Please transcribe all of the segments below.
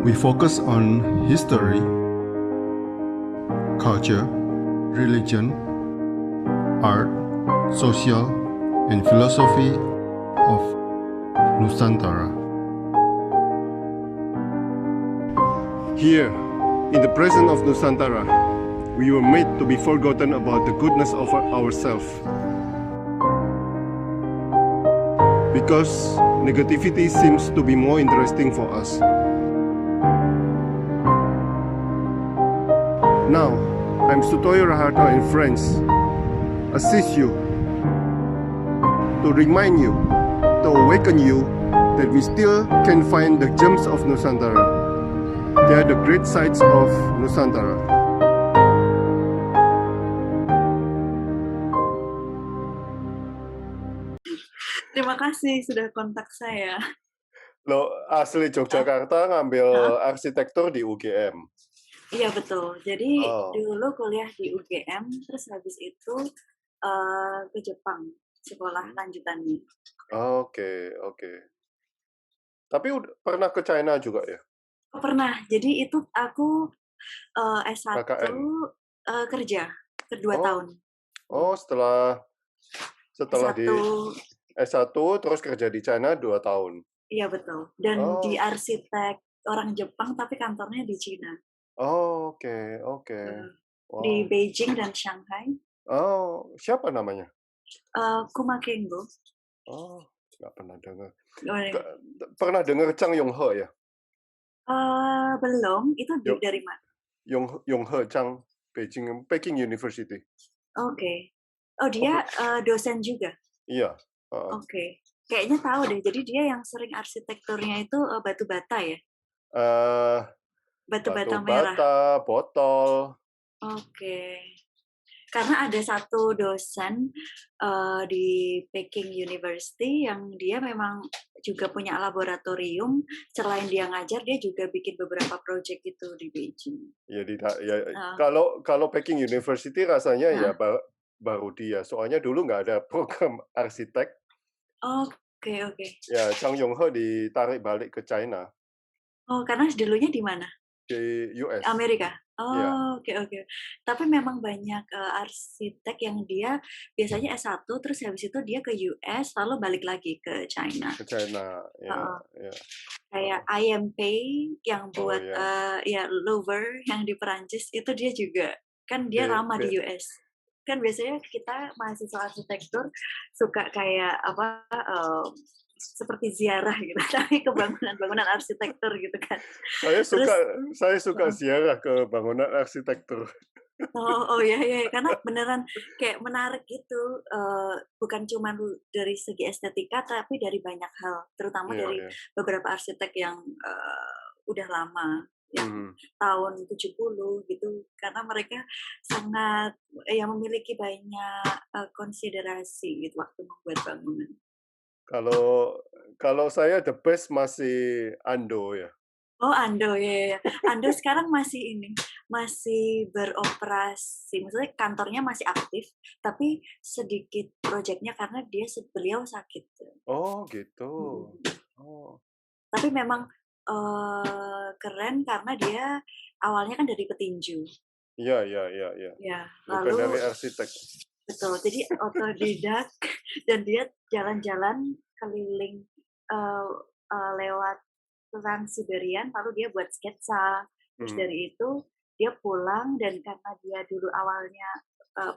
We focus on history, culture, religion, art, social, and philosophy of Nusantara. Here, in the presence of Nusantara, we were made to be forgotten about the goodness of ourselves. Because negativity seems to be more interesting for us. Now, I'm Sutoyo Raharto and friends assist you to remind you, to awaken you that we still can find the gems of Nusantara. They are the great sights of Nusantara. Terima kasih sudah kontak saya. Lo asli Yogyakarta ngambil arsitektur di UGM. Iya betul. Jadi Oh. dulu kuliah di UGM, terus habis itu ke Jepang, sekolah lanjutannya. Oke. Tapi pernah ke China juga ya? Pernah. Jadi itu aku S1 KKN. kerja kedua tahun. Oh, setelah S1, di S1 terus kerja di China 2 tahun. Iya betul. Dan di arsitek orang Jepang tapi kantornya di Cina. Oh, oke. Di Wow. Beijing dan Shanghai. Oh, siapa namanya? Kuma Kengo. Oh, nggak pernah dengar. Oh, iya. Pernah dengar Chang Yonghe ya? Belum. Itu dari mana? Yonghe Chang, Peking University. Oke. Oh, dia dosen juga? Iya. Oke. Kayaknya tahu deh. Jadi dia yang sering arsitekturnya itu batu bata ya? Batu bata merah. Botol. Oke. Karena ada satu dosen di Peking University yang dia memang juga punya laboratorium. Selain dia ngajar, dia juga bikin beberapa proyek itu di Beijing. Kalau Peking University rasanya ya baru dia. Soalnya dulu nggak ada program arsitek. Oke. Ya, Chang Yonghe ditarik balik ke China. Oh, karena dulunya di mana? Di US. Amerika. Ya. Oke. Tapi memang banyak arsitek yang dia biasanya S1 terus habis itu dia ke US lalu balik lagi ke China. Ke China, ya. Kayak IMP yang buat Louvre yang di Perancis itu dia juga kan dia lama di US. Kan biasanya kita mahasiswa arsitektur suka kayak seperti ziarah gitu, tapi ke bangunan arsitektur gitu kan. Saya suka ziarah ke bangunan arsitektur. Oh iya, karena beneran kayak menarik gitu, bukan cuma dari segi estetika tapi dari banyak hal, terutama dari beberapa arsitek yang udah lama, yang tahun 70 gitu, karena mereka sangat memiliki banyak konsiderasi gitu waktu membuat bangunan. Kalau saya the best masih Ando ya. Oh, Ando ya. Ando sekarang masih beroperasi. Maksudnya kantornya masih aktif, tapi sedikit proyeknya karena beliau sakit. Oh, gitu. Tapi memang keren karena dia awalnya kan dari petinju. Iya. Ya, bukan dari arsitek. Betul. Jadi otodidak dan dia jalan-jalan keliling lewat Trans Siberian, lalu dia buat sketsa. Terus dari itu dia pulang dan karena dia dulu awalnya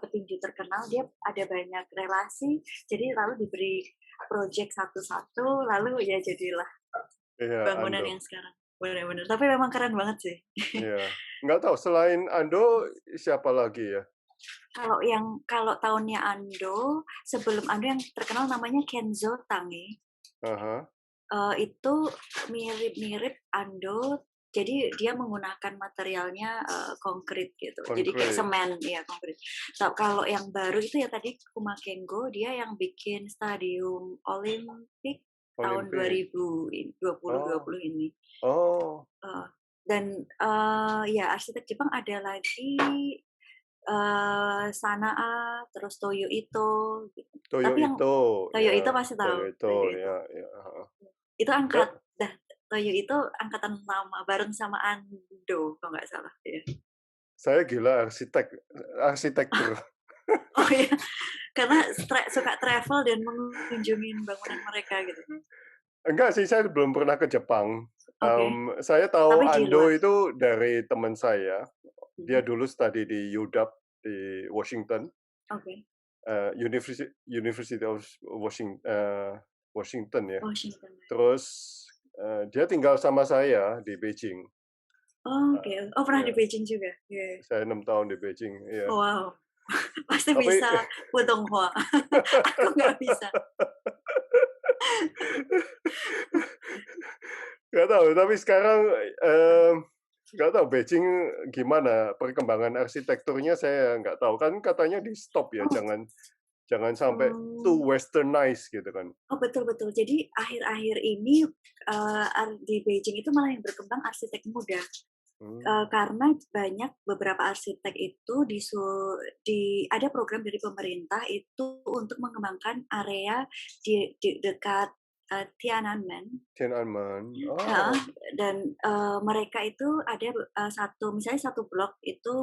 petinju terkenal, dia ada banyak relasi, jadi lalu diberi proyek satu-satu, lalu ya jadilah bangunan Ando. yang sekarang. Benar-benar. Tapi memang keren banget sih. Iya. Nggak tahu selain Ando siapa lagi ya? Kalau tahunnya Ando, sebelum Ando yang terkenal namanya Kenzo Tange. Itu mirip Ando, jadi dia menggunakan materialnya konkrit gitu. Jadi kayak semen ya, konkrit. Kalau yang baru itu ya tadi Kuma Kengo, dia yang bikin Stadium Olimpik tahun 2020 ini. Dan ya arsitek Jepang ada lagi Sanaa, terus Toyo Ito. Toyo Ito pasti tahu. ya. Itu Toyo itu angkatan lama bareng sama Ando kalau nggak salah ya. Saya gila arsitektur. Oh ya, karena suka travel dan mengunjungi bangunan mereka gitu. Enggak sih, saya belum pernah ke Jepang. Saya tahu Tapi di Ando luar. itu dari teman saya. Dia Mhm. dulu studi di UW di Washington, Oke. University of Washington ya. Washington. Terus dia tinggal sama saya di Beijing. Oke. Oh, pernah di Ya, Beijing juga? Iya. saya 6 tahun di Beijing. Ya. Wow. Pasti Tapi bisa Putonghua. Aku nggak bisa. nggak tahu. Tapi sekarang nggak tahu Beijing gimana perkembangan arsitekturnya, saya nggak tahu. Kan katanya di stop ya, Oh, jangan sampai too oh. westernized gitu kan. Oh, betul-betul. Jadi akhir-akhir ini di Beijing itu malah yang berkembang arsitek muda. Karena banyak beberapa arsitek itu ada program dari pemerintah itu untuk mengembangkan area di dekat Tiananmen. Tiananmen. Heeh, Oh. dan mereka itu ada misalnya satu blok itu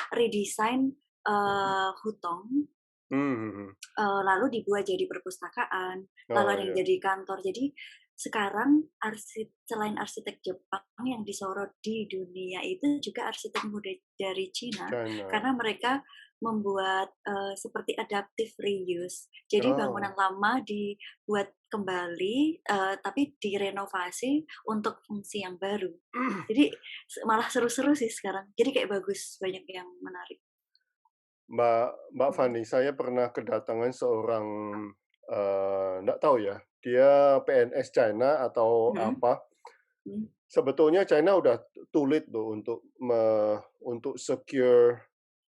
redesign hutong, lalu dibuat jadi perpustakaan, lalu Oh ada yang ya. jadi kantor. Jadi sekarang selain arsitek Jepang yang disorot di dunia itu juga arsitek muda dari Cina, China. karena mereka membuat seperti adaptive reuse. Jadi bangunan lama dibuat kembali, tapi direnovasi untuk fungsi yang baru. Jadi malah seru-seru sih sekarang. Jadi kayak bagus, banyak yang menarik. Mbak Fani, saya pernah kedatangan seorang, nggak tahu ya, dia PNS China atau Mhm. apa. Mhm. Sebetulnya China udah too late loh untuk secure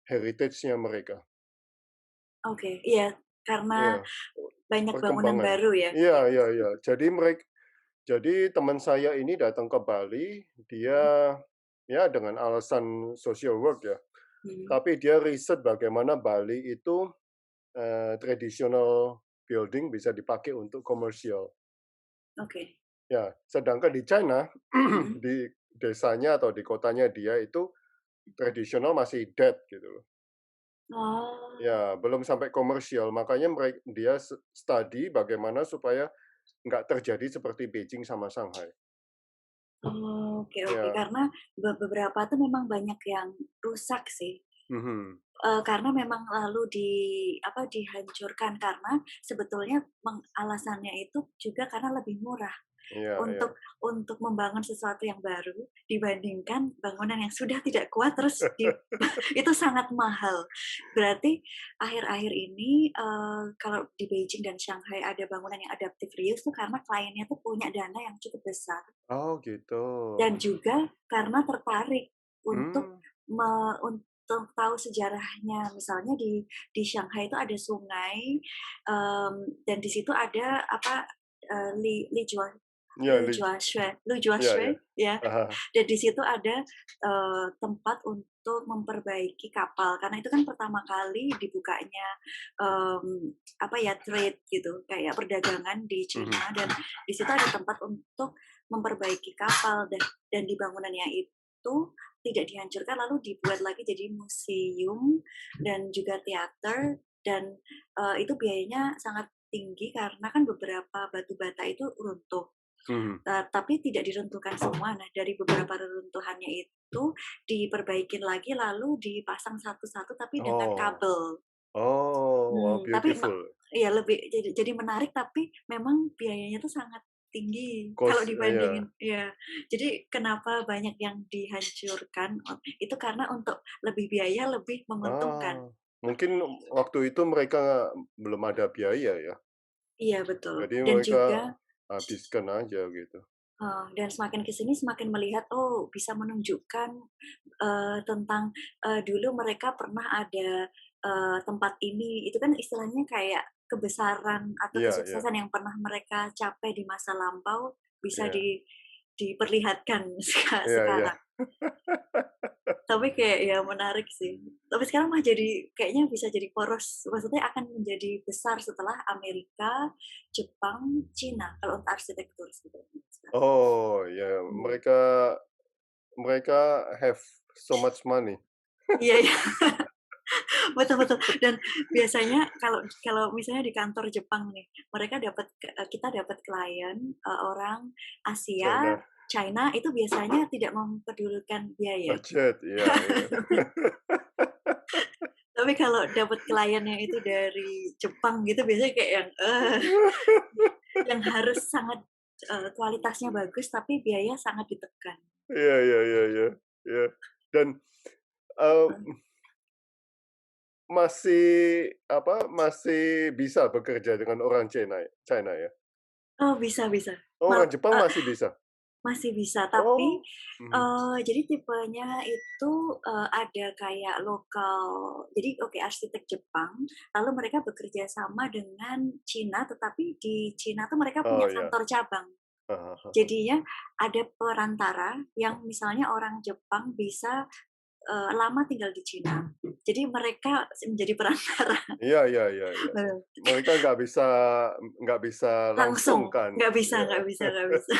heritage-nya mereka. Oke, iya, karena Iya, banyak bangunan perkembangan. baru ya. Iya iya iya. Jadi teman saya ini datang ke Bali, dia ya dengan alasan social work ya, Mhm. tapi dia riset bagaimana Bali itu traditional building bisa dipakai untuk komersial. Oke. Ya, sedangkan di China, Mhm. di desanya atau di kotanya dia itu tradisional masih dead gitu loh. Oh. Ya, belum sampai komersial. Makanya dia study bagaimana supaya nggak terjadi seperti Beijing sama Shanghai. Oh, oke oke. Ya, Karena beberapa tuh memang banyak yang rusak sih. mhm. Karena memang lalu dihancurkan karena sebetulnya alasannya itu juga karena lebih murah Iya iya. untuk membangun sesuatu yang baru dibandingkan bangunan yang sudah tidak kuat terus itu sangat mahal. Berarti akhir-akhir ini, kalau di Beijing dan Shanghai ada bangunan yang adaptive reuse tuh karena kliennya tuh punya dana yang cukup besar Oh gitu. dan juga karena tertarik untuk Hmm. untuk tahu sejarahnya. Misalnya di Shanghai itu ada sungai, dan di situ ada apa, Li Li Jua Ya, Lu ya ya. Juaxue ya, Aha. dan di situ ada tempat untuk memperbaiki kapal karena itu kan pertama kali dibukanya apa ya trade gitu kayak perdagangan di Mhm. Cina dan di situ ada tempat untuk memperbaiki kapal dan di bangunannya itu tidak dihancurkan lalu dibuat lagi jadi museum dan juga teater dan itu biayanya sangat tinggi karena kan beberapa batu bata itu runtuh. Mhm. Tapi tidak diruntuhkan semua. Nah, dari beberapa reruntuhannya itu diperbaikin lagi lalu dipasang satu-satu tapi dengan Oh. kabel. Oh, wow, Tapi beautiful. iya jadi menarik tapi memang biayanya tuh sangat tinggi kalau Ya. dibandingin ya. Jadi kenapa banyak yang dihancurkan, itu karena untuk lebih biaya lebih menguntungkan. Ah, mungkin waktu itu mereka belum ada biaya ya, Iya betul, jadi dan mereka juga habiskan aja gitu. Dan semakin ke sini semakin melihat, oh bisa menunjukkan, tentang, dulu mereka pernah ada, tempat ini, itu kan istilahnya kayak kebesaran atau Iya iya kesuksesan yang pernah mereka capai di masa lampau bisa iya diperlihatkan iya iya. sekarang. Tapi kayak ya menarik sih. Tapi sekarang mah jadi kayaknya bisa jadi poros, maksudnya akan menjadi besar setelah Amerika, Jepang, Cina kalau untuk arsitektur sebenarnya sekarang. Oh, ya, Hmm. mereka have so much money. Iya, iya. Betul, betul. Dan biasanya kalau kalau misalnya di kantor Jepang nih, mereka dapat kita dapat klien, orang Asia, China China itu biasanya tidak mempedulikan biaya. budget, iya iya. Tapi kalau dapat kliennya itu dari Jepang gitu biasanya kayak yang harus sangat, kualitasnya bagus tapi biaya sangat ditekan. Iya iya iya iya, iya. Dan, eee, Heeh. masih, masih bisa bekerja dengan orang China ya? Oh, bisa, bisa. Oh, orang Jepang masih bisa? Masih bisa, tapi, Oh, mhm. jadi tipenya itu, ada kayak lokal jadi oke arsitek Jepang, lalu mereka bekerja sama dengan Cina, tetapi di Cina tuh mereka punya Oh, ya. kantor cabang. Heeh heeh. Jadinya ada perantara yang misalnya orang Jepang bisa, lama tinggal di Cina. Jadi mereka menjadi perantara. Iya iya iya iya. Mereka nggak bisa langsung Langsung, kan? nggak bisa, Iya. nggak bisa, nggak bisa.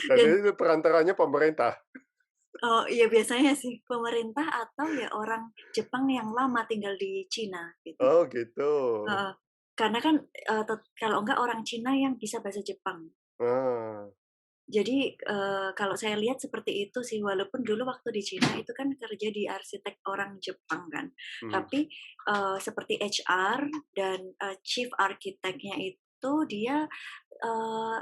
Jadi Dan itu perantaranya pemerintah? oh, iya biasanya sih pemerintah atau ya orang Jepang yang lama tinggal di Cina gitu. Oh, gitu. Heeh. Karena kan, kalau enggak orang Cina yang bisa bahasa Jepang. Ah, Jadi, kalau saya lihat seperti itu sih, walaupun dulu waktu di Cina itu kan kerja di arsitek orang Jepang kan. mhm. Tapi, seperti HR dan, chief architect-nya itu dia, eee,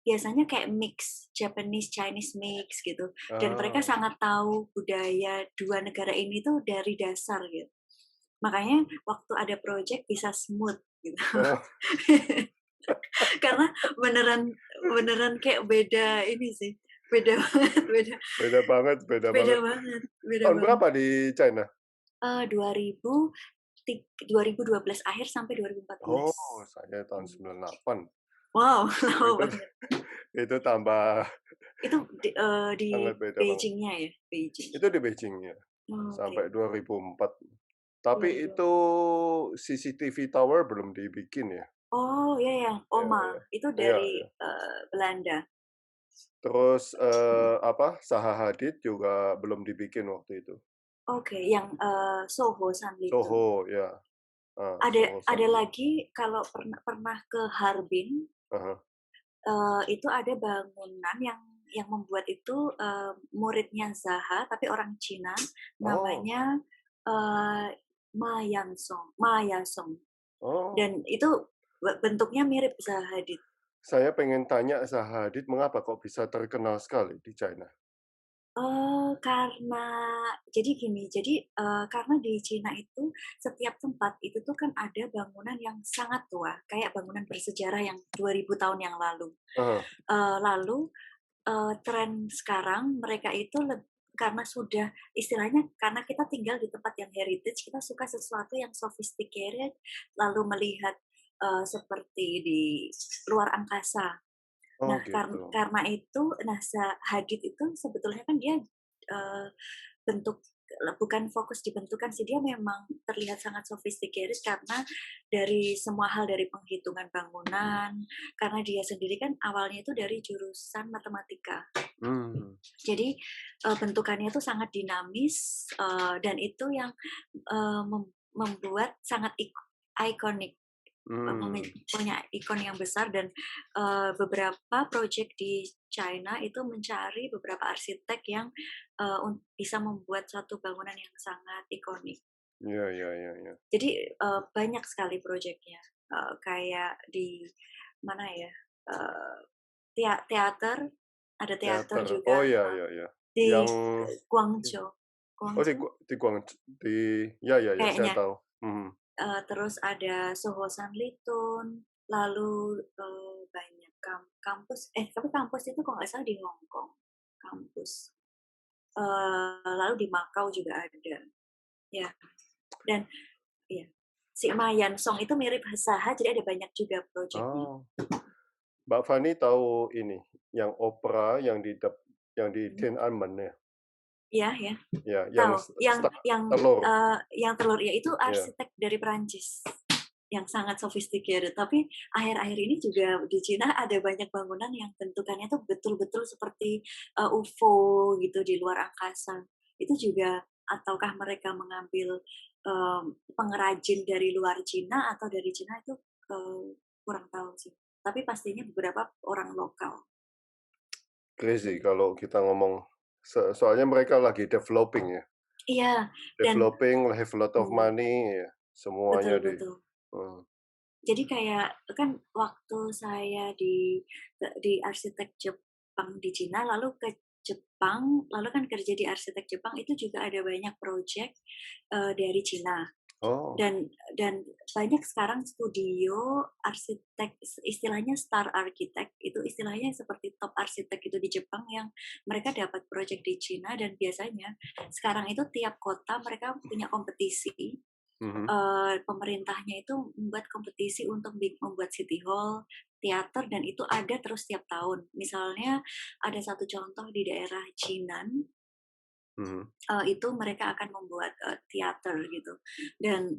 biasanya kayak mix, Japanese, Chinese mix gitu, dan mereka Ah. sangat tahu budaya 2 negara ini tuh dari dasar gitu. Makanya waktu ada project bisa smooth gitu. Oh, Karena beneran beneran kayak beda ini sih, beda banget, beda banget beda beda banget. banget beda Tahun banget. berapa di China? 2012 akhir sampai 2014. Oh, saya tahun Mmm. 98. Wow, lama Itu banget. itu tambah Itu di sangat beda banget. Beijing-nya ya? Beijing. Itu di Beijing ya, Oke, sampai 2004. Tapi itu 2000. CCTV Tower belum dibikin ya? Oh, iya ya, Iya OMA, iya. itu Iya dari, iya. Belanda. Terus, Mhm. Zaha Hadid juga belum dibikin waktu itu. Oke, yang, Soho Sanlitun. Soho, ya, Soho Ada Sanlitun. lagi kalau pernah pernah ke Harbin. Ah Itu ada bangunan yang membuat itu, muridnya Zaha, tapi orang Cina, Oh namanya, eee, Ma Yasong, oh, dan itu bentuknya mirip Zaha Hadid. saya pengen tanya Zaha Hadid mengapa kok bisa terkenal sekali di China? Karena jadi gini, jadi, karena di Cina itu setiap tempat itu tuh kan ada bangunan yang sangat tua, kayak bangunan bersejarah yang 2000 tahun yang lalu. Ah Lalu tren sekarang mereka itu karena sudah istilahnya karena kita tinggal di tempat yang heritage, kita suka sesuatu yang sophisticated, lalu melihat, seperti di luar angkasa. oh Nah, gitu. karena itu, nah Hadid itu sebetulnya kan dia, bentuk bukan fokus di bentukan sih, dia memang terlihat sangat sophisticated karena dari semua hal, dari penghitungan bangunan, karena dia sendiri kan awalnya itu dari jurusan matematika. Mmm, Jadi, bentukannya itu sangat dinamis, dan itu yang, membuat sangat ikonik. mmm, Punya ikon yang besar dan, beberapa project di China itu mencari beberapa arsitek yang, bisa membuat suatu bangunan yang sangat ikonik. iya iya iya iya. Jadi, banyak sekali projeknya, kayak di mana ya, eee, teater, ada teater Teater, oh juga, iya iya iya. di Yang Guangzhou oh Guangzhou di di ya ya ya, saya kayaknya. tahu. Mhm. Terus ada Soho Sanlitun, lalu, banyak kampus tapi kampus itu kalau nggak salah di Hong Kong, kampus. Lalu di Makau juga ada, ya. Dan iya, si Ma Yansong itu mirip Zaha, jadi ada banyak juga projeknya. Oh, Mbak Fani tahu ini, yang opera yang di Mhm. Tiananmen ya? Ya, ya. Ya, Tahu. telur. Yang telur ya itu Ya. arsitek dari Perancis yang sangat sophisticated. Tapi akhir-akhir ini juga di Cina ada banyak bangunan yang bentukannya tuh betul-betul seperti UFO gitu di luar angkasa. Itu juga ataukah mereka mengambil pengrajin dari luar Cina atau dari Cina itu kurang tahu sih. Tapi pastinya beberapa orang lokal. Crazy kalau kita ngomong soalnya mereka lagi developing ya. Iya, dan Developing, have a lot of money, ya. Semuanya betul betul. hmm. Jadi kayak kan waktu saya di arsitek Jepang di Cina, lalu ke Jepang, lalu kan kerja di arsitek Jepang itu juga ada banyak project dari Cina. Oh. Dan banyak sekarang studio arsitek, istilahnya star architect, itu istilahnya seperti top arsitek itu di Jepang yang mereka dapat project di Cina, dan biasanya sekarang itu tiap kota mereka punya kompetisi. Pemerintahnya itu membuat kompetisi untuk membuat city hall, teater, dan itu ada terus tiap tahun. Misalnya ada satu contoh di daerah Jinan, itu mereka akan membuat teater gitu, dan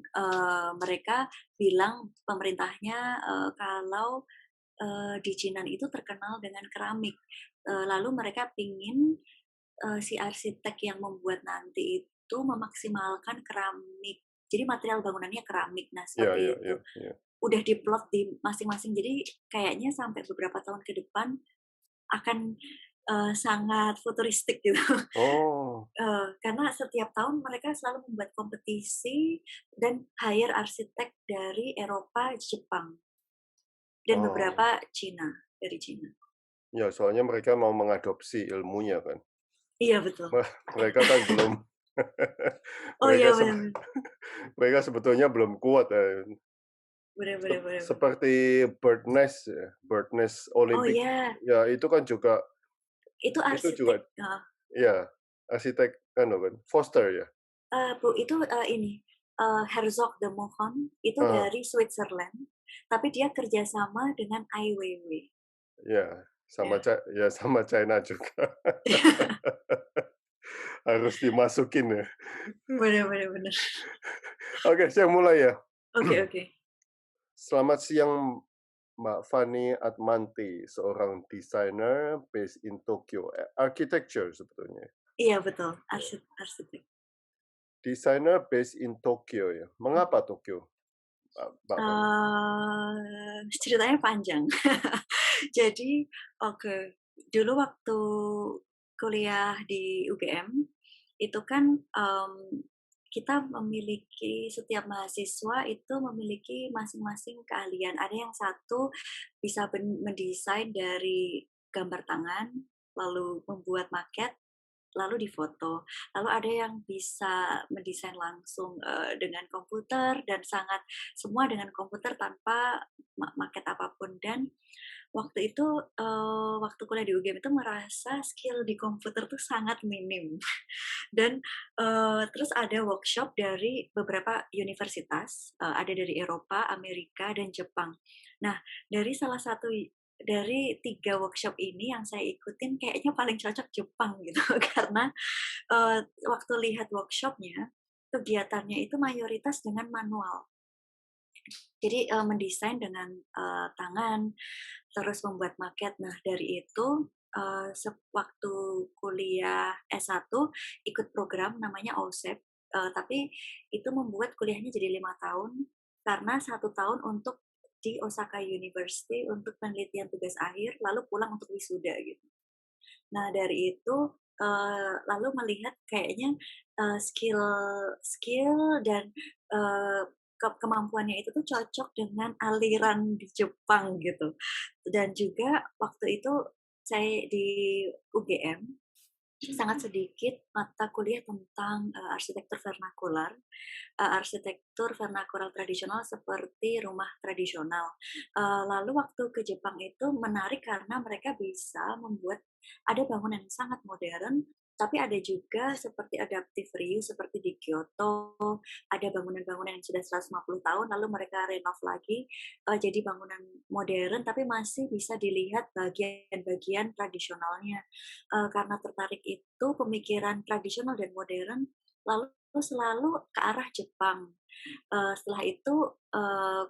mereka bilang pemerintahnya kalau di Jinan itu terkenal dengan keramik, lalu mereka pingin si arsitek yang membuat nanti itu memaksimalkan keramik. Jadi material bangunannya keramik, nah seperti itu. Udah diplot di masing-masing, jadi kayaknya sampai beberapa tahun ke depan akan sangat futuristik gitu. Oh. Karena setiap tahun mereka selalu membuat kompetisi dan hire arsitek dari Eropa, Jepang, dan beberapa dari Cina. Ya, soalnya mereka mau mengadopsi ilmunya kan. Iya betul. Mereka kan belum. Iya benar. Mereka sebetulnya belum kuat. Benar. Seperti Bird Nest Olympic. Oh iya. Ya, itu kan juga. Itu arsitek. Itu juga. Ya, arsitek kan Foster ya. Bu, itu ini Herzog de Meuron itu dari Switzerland, tapi dia kerjasama dengan Ai Weiwei. Ya, sama China juga. Harus dimasukin ya. Benar. Oke, saya mulai ya. Oke. Selamat siang, Mbak Fani Atmanti, seorang desainer based in Tokyo. Architecture sebetulnya. Iya betul, arsitek. Desainer based in Tokyo ya. Mengapa Tokyo, Mbak Fani? Ceritanya panjang. Jadi, dulu waktu kuliah di UGM itu kan kita memiliki, setiap mahasiswa itu memiliki masing-masing keahlian. Ada yang satu bisa mendesain dari gambar tangan, lalu membuat maket, lalu difoto. Lalu ada yang bisa mendesain langsung dengan komputer, dan semua dengan komputer tanpa maket apapun. Dan waktu itu waktu kuliah di UGM itu merasa skill di komputer tuh sangat minim. Dan terus ada workshop dari beberapa universitas, ada dari Eropa, Amerika, dan Jepang. Nah, dari salah satu dari 3 workshop ini yang saya ikutin kayaknya paling cocok Jepang gitu. Karena waktu lihat workshopnya, kegiatannya itu mayoritas dengan manual. Jadi mendesain dengan tangan, terus membuat maket. Nah, dari itu waktu kuliah S1 ikut program namanya OSEP, tapi itu membuat kuliahnya jadi 5 tahun, karena 1 tahun untuk di Osaka University untuk penelitian tugas akhir, lalu pulang untuk wisuda gitu. Nah, dari itu lalu melihat kayaknya skill dan kemampuannya itu tuh cocok dengan aliran di Jepang gitu. Dan juga waktu itu saya di UGM sangat sedikit mata kuliah tentang arsitektur vernakular tradisional seperti rumah tradisional. Lalu waktu ke Jepang itu menarik karena mereka bisa membuat ada bangunan yang sangat modern, tapi ada juga seperti adaptive reuse seperti di Kyoto, ada bangunan-bangunan yang sudah 150 tahun lalu mereka renov lagi jadi bangunan modern tapi masih bisa dilihat bagian-bagian tradisionalnya. Karena tertarik itu pemikiran tradisional dan modern, lalu selalu ke arah Jepang. Setelah itu,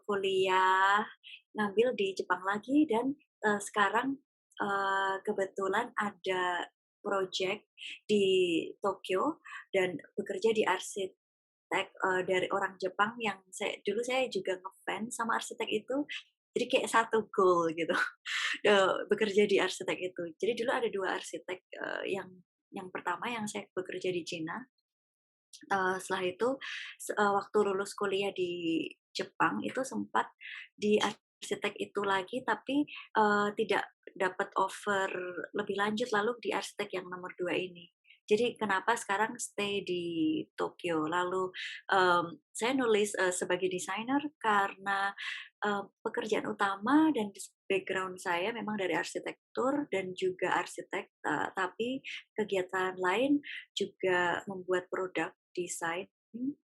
kuliah, ngambil di Jepang lagi dan, sekarang, kebetulan ada project di Tokyo dan bekerja di arsitek, dari orang Jepang yang saya juga ngefans sama arsitek itu, jadi kayak satu goal gitu, bekerja di arsitek itu. Jadi dulu ada 2 arsitek, yang pertama yang saya bekerja di Cina. Setelah itu, waktu lulus kuliah di Jepang itu sempat di arsitek itu lagi, tapi, tidak dapat offer lebih lanjut, lalu di arsitek yang nomor 2 ini. Jadi kenapa sekarang stay di Tokyo. Lalu, saya nulis, sebagai desainer karena, pekerjaan utama dan background saya memang dari arsitektur dan juga arsitek, tapi kegiatan lain juga membuat produk desain,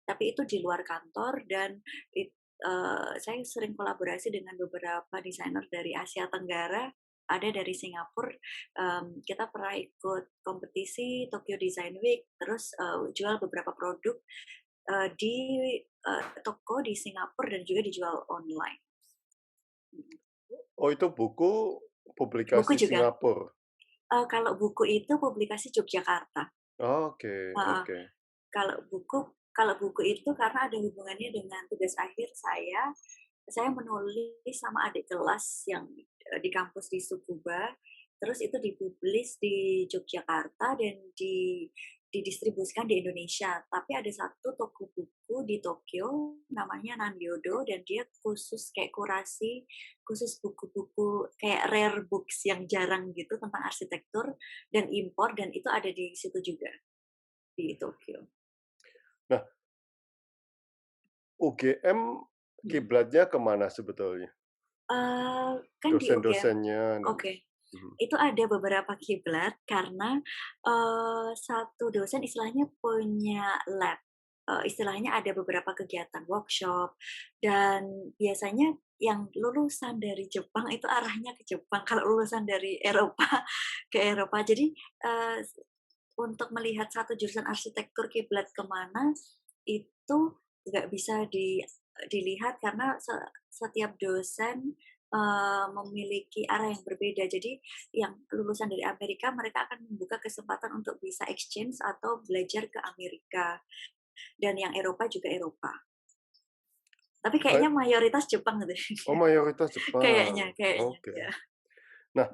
tapi itu di luar kantor dan saya sering kolaborasi dengan beberapa desainer dari Asia Tenggara, ada dari Singapura, kita pernah ikut kompetisi Tokyo Design Week, terus, jual beberapa produk, di, toko di Singapura dan juga dijual online. Oh, itu buku Buku publikasi juga, Singapura? kalau buku itu publikasi Yogyakarta. Oke, Heeh. oke. Kalau buku itu karena ada hubungannya dengan tugas akhir saya menulis sama adik kelas yang, di kampus di Tsukuba, terus itu dipublish di Yogyakarta dan didistribusikan di Indonesia. Tapi ada satu toko buku di Tokyo namanya Nandyodo dan dia khusus kayak kurasi, khusus buku-buku kayak rare books yang jarang gitu tentang arsitektur dan impor dan itu ada di situ juga, di Tokyo. Nah, UGM Mhm. kiblatnya kemana sebetulnya? Kan di UGM Dosen-dosennya dan oke, mhm. itu ada beberapa kiblat karena, satu dosen istilahnya punya lab, istilahnya ada beberapa kegiatan workshop dan biasanya yang lulusan dari Jepang itu arahnya ke Jepang, kalau lulusan dari Eropa ke Eropa. Jadi, untuk melihat satu jurusan arsitektur kiblat kemana itu nggak bisa dilihat karena setiap dosen, memiliki arah yang berbeda. Jadi yang lulusan dari Amerika, mereka akan membuka kesempatan untuk bisa exchange atau belajar ke Amerika, dan yang Eropa juga Eropa. Tapi kayaknya Baik, mayoritas Jepang gitu. oh mayoritas Kayaknya Jepang, kayaknya, oke. ya. Nah,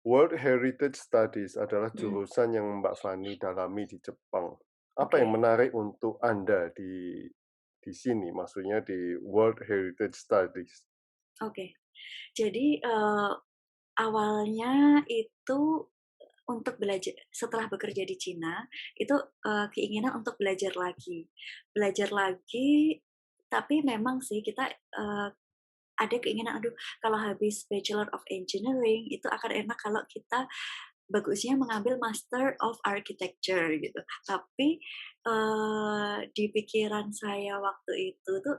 World Heritage Studies adalah Mhm, jurusan yang Mbak Fani dalami di Jepang. Apa yang oke menarik untuk Anda di sini, maksudnya di World Heritage Studies? oke. Jadi, awalnya itu untuk belajar setelah bekerja di Cina, itu, keinginan untuk belajar lagi. Belajar lagi, tapi memang sih kita, ada keinginan, "Aduh, kalau habis Bachelor of Engineering, itu akan enak kalau kita bagusnya mengambil Master of Architecture," gitu. Tapi, di pikiran saya waktu itu tuh,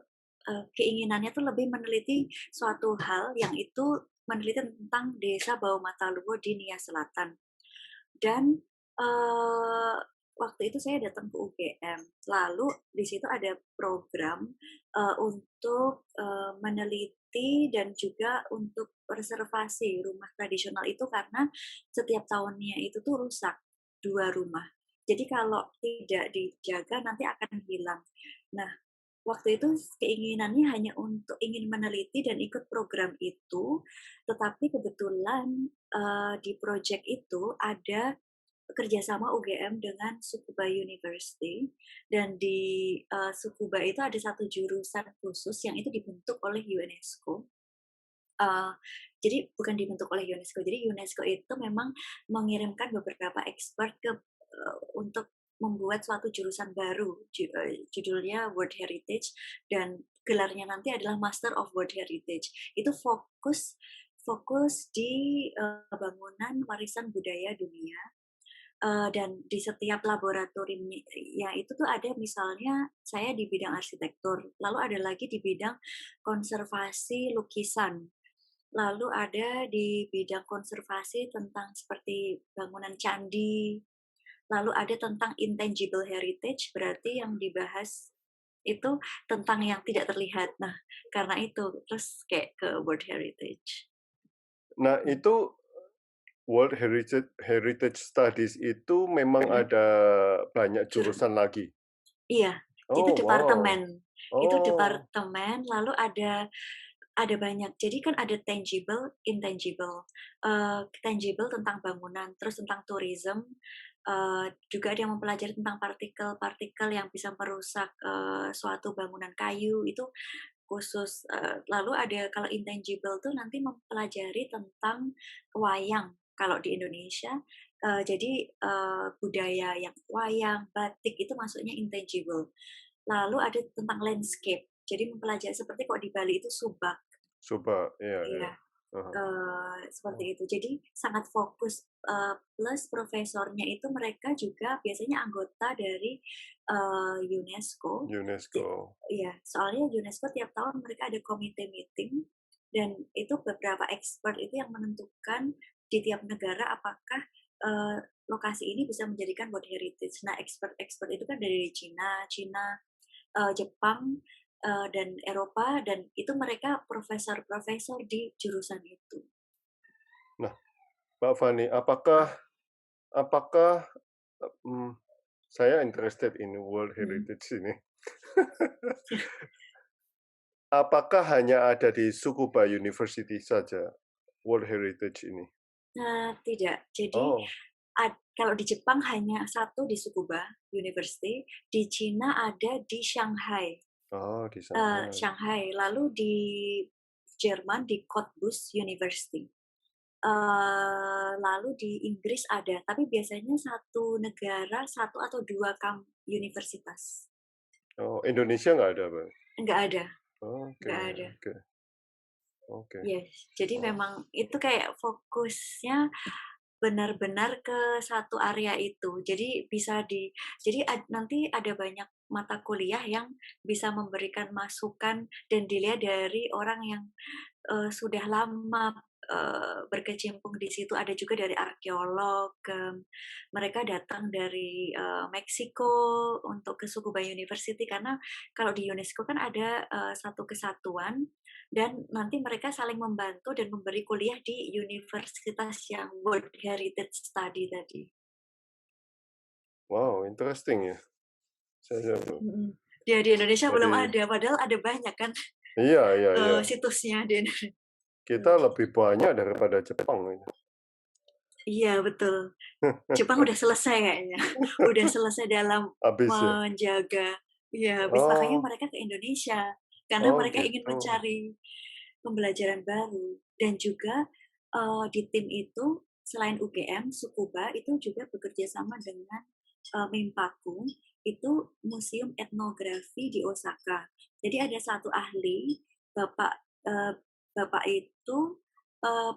keinginannya tuh lebih meneliti suatu hal yang itu meneliti tentang Desa Bau Mataluwo di Nia Selatan. Dan, eee, waktu itu saya datang ke UGM, lalu di situ ada program, untuk, meneliti dan juga untuk reservasi rumah tradisional itu karena setiap tahunnya itu tuh rusak, 2 rumah. Jadi kalau tidak dijaga nanti akan hilang. Nah, waktu itu keinginannya hanya untuk ingin meneliti dan ikut program itu, tetapi kebetulan, di project itu ada kerjasama UGM dengan Tsukuba University dan di, Tsukuba itu ada satu jurusan khusus yang itu dibentuk oleh UNESCO. Eee, jadi bukan dibentuk oleh UNESCO, jadi UNESCO itu memang mengirimkan beberapa expert untuk membuat suatu jurusan baru, judulnya World Heritage dan gelarnya nanti adalah Master of World Heritage. Itu fokus fokus di, bangunan warisan budaya dunia. Dan di setiap laboratoriumnya itu tuh ada misalnya saya di bidang arsitektur, lalu ada lagi di bidang konservasi lukisan. lalu ada di bidang konservasi tentang seperti bangunan candi, lalu ada tentang intangible heritage, berarti yang dibahas itu tentang yang tidak terlihat. Nah, karena itu terus kayak ke World Heritage. Nah, itu World Heritage Studies itu memang ada banyak jurusan lagi? Iya, itu Oh, wow. departemen. Itu Oh, departemen, lalu ada banyak. Jadi kan ada tangible, intangible. Tangible tentang bangunan, terus tentang tourism, juga ada yang mempelajari tentang partikel-partikel yang bisa merusak suatu bangunan kayu, itu khusus. Lalu ada kalau intangible tuh nanti mempelajari tentang wayang kalau di Indonesia. Jadi budaya yang wayang, batik itu masuknya intangible. Lalu ada tentang landscape. Jadi mempelajari seperti kok di Bali itu subak. coba, iya, iya. Iya, seperti Oh, itu. Jadi sangat fokus, plus profesornya itu mereka juga biasanya anggota dari, UNESCO. UNESCO. Iya, soalnya UNESCO tiap tahun mereka ada komite meeting, dan itu beberapa expert itu yang menentukan di tiap negara apakah, lokasi ini bisa menjadikan World Heritage. Nah, expert-expert itu kan dari Cina, Jepang, dan Eropa, dan itu mereka profesor-profesor di jurusan itu. Nah, Mbak Fani, apakah, mmm, saya interested in World Mhm. Heritage ini. Apakah hanya ada di Tsukuba University saja, World Heritage ini? Nah, tidak. Jadi Oh, kalau di Jepang hanya satu di Tsukuba University, di Cina ada di Shanghai. oh, di Shanghai. Shanghai, lalu di Jerman di Cottbus University. Lalu di Inggris ada, tapi biasanya satu negara, satu atau dua universitas. Oh, Indonesia nggak ada, Bang? Nggak ada, Oke, nggak ada. oke, oke. Yes, jadi Oh, memang itu kayak fokusnya benar-benar ke satu area itu. Jadi jadi nanti ada banyak mata kuliah yang bisa memberikan masukan dan dilihat dari orang yang sudah lama berkecimpung di situ. Ada juga dari arkeolog, mereka datang dari Meksiko untuk ke Tsukuba University, karena kalau di UNESCO kan ada satu kesatuan, dan nanti mereka saling membantu dan memberi kuliah di universitas yang World Heritage Study tadi. wow, interesting ya. Saya Mhm. Ya di Indonesia belum jadi ada, padahal ada banyak kan iya, iya, iya. situsnya di Indonesia. Kita lebih banyak daripada Jepang ini. Iya betul. Jepang udah selesai kayaknya, udah selesai dalam Habis ya? menjaga, ya habis, makanya Oh, mereka ke Indonesia, karena oh mereka ingin gitu. mencari pembelajaran baru. Dan juga di tim itu selain UGM, Tsukuba itu juga bekerja sama dengan Minpaku, itu Museum Etnografi di Osaka. Jadi ada satu ahli, Bapak eh, Bapak itu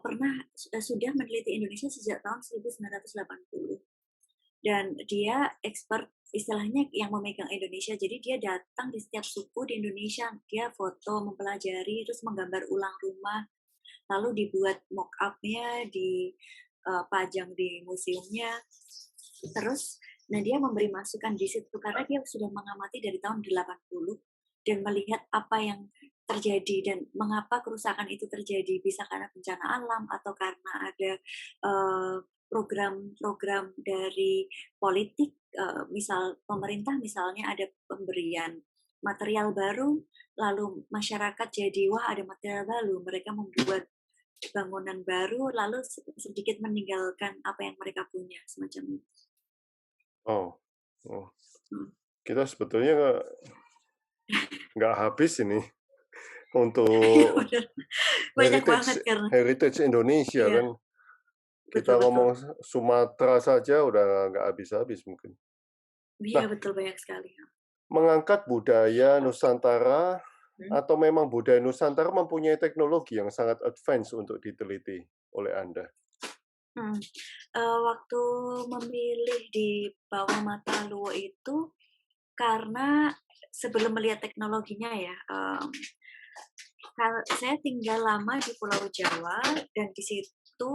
pernah sudah meneliti Indonesia sejak tahun 1980, dan dia expert istilahnya yang memegang Indonesia. Jadi dia datang di setiap suku di Indonesia, dia foto, mempelajari, terus menggambar ulang rumah, lalu dibuat mock up-nya, dipajang di museumnya. Terus nah dia memberi masukan di situ karena dia sudah mengamati dari tahun 80 dan melihat apa yang terjadi dan mengapa kerusakan itu terjadi, bisa karena bencana alam atau karena ada program-program dari politik, misal pemerintah misalnya ada pemberian material baru, lalu masyarakat jadi wah ada material baru, mereka membuat bangunan baru, lalu sedikit meninggalkan apa yang mereka punya, semacam itu. Oh, oh. Hmm. Kita sebetulnya nggak habis ini Iya untuk benar, banyak banget heritage karena heritage Indonesia iya, kan. betul Kita betul. ngomong Sumatera saja udah nggak habis-habis mungkin. Iya Nah, betul, banyak sekali. mengangkat budaya Nusantara Hmm. atau memang budaya Nusantara mempunyai teknologi yang sangat advance untuk diteliti oleh Anda? Hmm. Waktu memilih di bawah mata Luo itu karena sebelum melihat teknologinya ya, saya tinggal lama di Pulau Jawa dan di situ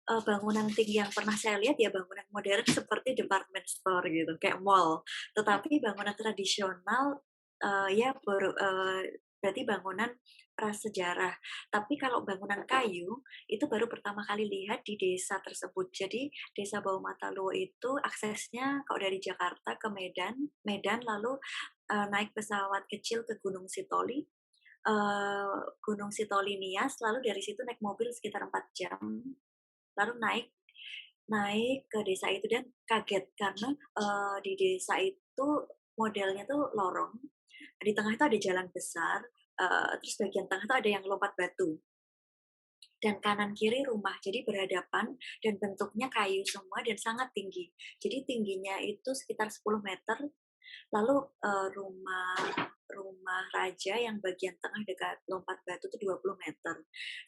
bangunan tinggi yang pernah saya lihat ya bangunan modern seperti department store gitu, kayak mall. Tetapi bangunan tradisional ya berarti bangunan prasejarah. Tapi kalau bangunan kayu itu baru pertama kali lihat di desa tersebut. Jadi Desa Bau Mataluo itu aksesnya kalau dari Jakarta ke Medan lalu naik pesawat kecil ke Gunung Sitoli Nias, lalu dari situ naik mobil sekitar 4 jam, lalu naik naik ke desa itu dan kaget karena di desa itu modelnya tuh lorong, di tengah itu ada jalan besar, terus bagian tengah itu ada yang lompat batu dan kanan kiri rumah, jadi berhadapan dan bentuknya kayu semua dan sangat tinggi. Jadi tingginya itu sekitar 10 meter. Lalu rumah raja yang bagian tengah dekat lompat batu itu 20 meter.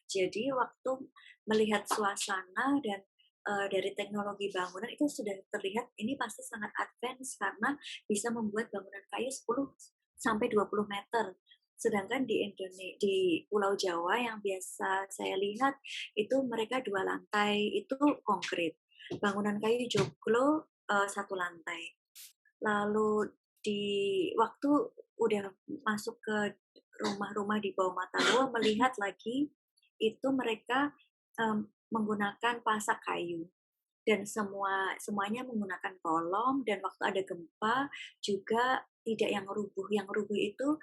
Jadi waktu melihat suasana dan dari teknologi bangunan itu sudah terlihat ini pasti sangat advance karena bisa membuat bangunan kayu 10 sampai 20 meter. Sedangkan di Pulau Jawa yang biasa saya lihat itu mereka 2 lantai itu konkret. Bangunan kayu joglo 1 lantai. Lalu di waktu udah masuk ke rumah-rumah di Bau Mataluo melihat lagi itu mereka menggunakan pasak kayu dan semuanya menggunakan kolom dan waktu ada gempa juga tidak yang rubuh. Yang rubuh itu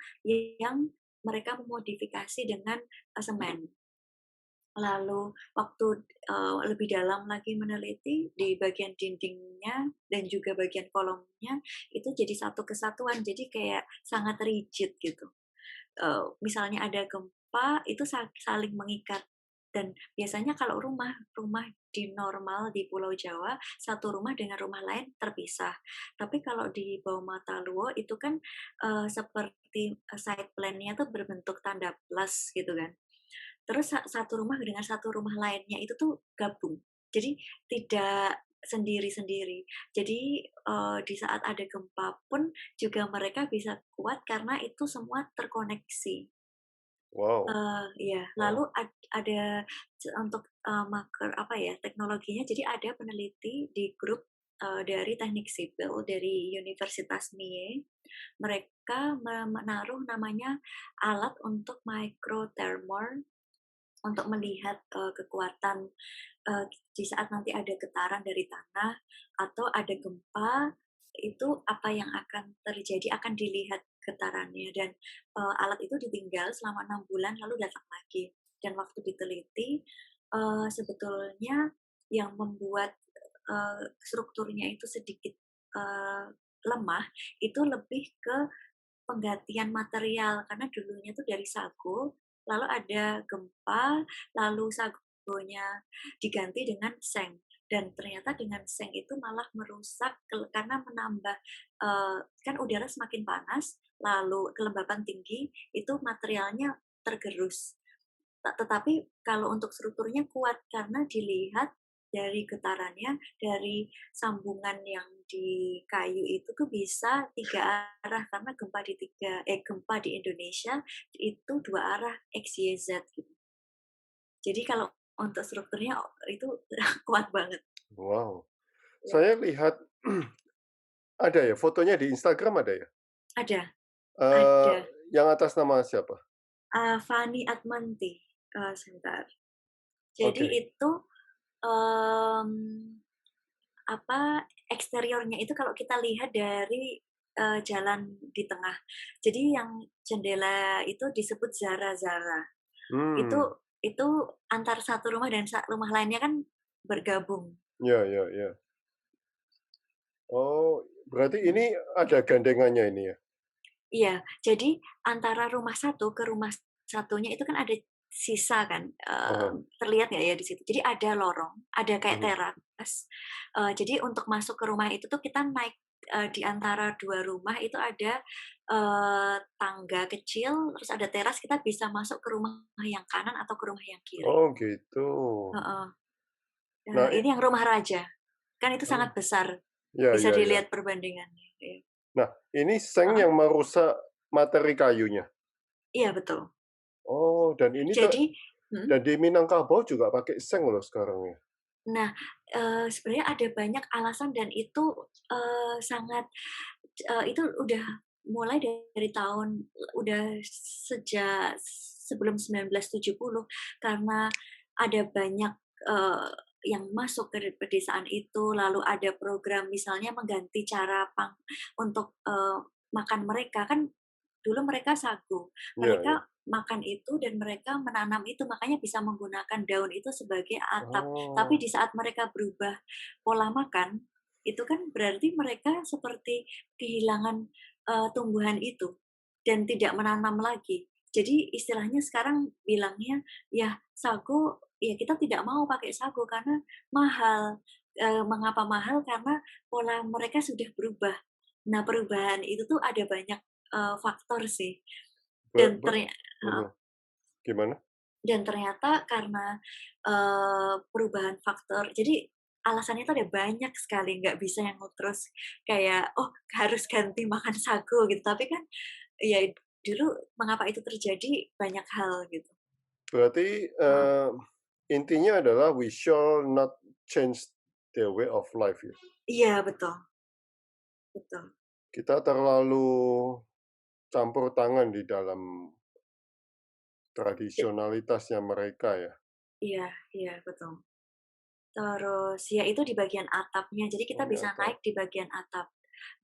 yang mereka memodifikasi dengan semen. Lalu waktu lebih dalam lagi meneliti di bagian dindingnya dan juga bagian kolomnya itu jadi satu kesatuan, jadi kayak sangat rigid gitu. Misalnya ada gempa itu saling mengikat dan biasanya kalau rumah di normal di Pulau Jawa satu rumah dengan rumah lain terpisah. Tapi kalau di Bau Mataluo itu kan seperti side plan-nya tuh berbentuk tanda plus gitu kan. Terus satu rumah dengan satu rumah lainnya itu tuh gabung. Jadi tidak sendiri-sendiri. Jadi di saat ada gempa pun juga mereka bisa kuat karena itu semua terkoneksi. Wow. Ya, lalu ada untuk teknologinya. Jadi ada peneliti di grup dari teknik sipil dari Universitas Mie. Mereka menaruh namanya alat untuk microthermor untuk melihat kekuatan di saat nanti ada getaran dari tanah atau ada gempa itu apa yang akan terjadi akan dilihat getarannya dan alat itu ditinggal selama 6 bulan lalu datang lagi dan waktu diteliti sebetulnya yang membuat strukturnya itu sedikit lemah itu lebih ke penggantian material karena dulunya tuh dari sagu lalu ada gempa, lalu sagonya diganti dengan seng. Dan ternyata dengan seng itu malah merusak karena menambah, kan udara semakin panas, lalu kelembapan tinggi, itu materialnya tergerus. Tetapi kalau untuk strukturnya kuat karena dilihat dari getarannya, dari sambungan yang di kayu itu tuh bisa 3 arah karena gempa di Indonesia itu 2 arah X, Y, Z gitu. Jadi kalau untuk strukturnya itu kuat banget. Wow. Ya. Saya lihat ada ya fotonya di Instagram ada ya? Ada. Yang atas nama siapa? Fani Atmanti. Sebentar. Jadi itu eksteriornya itu kalau kita lihat dari jalan di tengah. Jadi yang jendela itu disebut Zara-Zara. Itu antar satu rumah dan rumah lainnya kan bergabung. Ya. Oh, berarti ini ada gandengannya ini ya? Iya, jadi antara rumah satu ke rumah satunya itu kan ada sisa kan, terlihat nggak ya di situ? Jadi ada lorong, ada kayak teras. Jadi untuk masuk ke rumah itu tuh kita naik di antara 2 rumah itu ada tangga kecil, terus ada teras kita bisa masuk ke rumah yang kanan atau ke rumah yang kiri. Oh gitu. Nah, ini yang rumah raja, kan itu sangat besar, bisa dilihat perbandingannya. Ya. Nah, ini seng yang merusak materi kayunya. Iya betul. Oh, dan ini Jadi dan di Minangkabau juga pakai seng loh sekarang ya? nah, sebenarnya ada banyak alasan dan itu, sangat itu udah mulai dari tahun udah sejak sebelum 1970 karena ada banyak, yang masuk ke pedesaan itu, lalu ada program misalnya mengganti cara untuk, makan mereka. Kan dulu mereka sagu, Iya iya. mereka makan itu dan mereka menanam itu, makanya bisa menggunakan daun itu sebagai atap. Tapi Oh, di saat mereka berubah pola makan, itu kan berarti mereka seperti kehilangan, tumbuhan itu dan tidak menanam lagi. Jadi istilahnya sekarang bilangnya, ya sagu ya kita tidak mau pakai sagu karena mahal. Mengapa mahal? Karena pola mereka sudah berubah. Nah, perubahan itu tuh ada banyak, faktor sih be dan be mhm, gimana? dan ternyata karena, perubahan faktor jadi alasannya itu ada banyak sekali, nggak bisa yang terus kayak, "Oh, harus ganti makan sagu," gitu. Tapi kan ya dulu mengapa itu terjadi banyak hal gitu. Berarti, Heeh. intinya adalah we shall not change their way of life ya? Iya, betul betul. Kita terlalu campur tangan di dalam I tradisionalitasnya mereka ya? iya iya, betul. Terus ya itu di bagian atapnya, jadi kita Oh, di bisa atas. naik di bagian atap.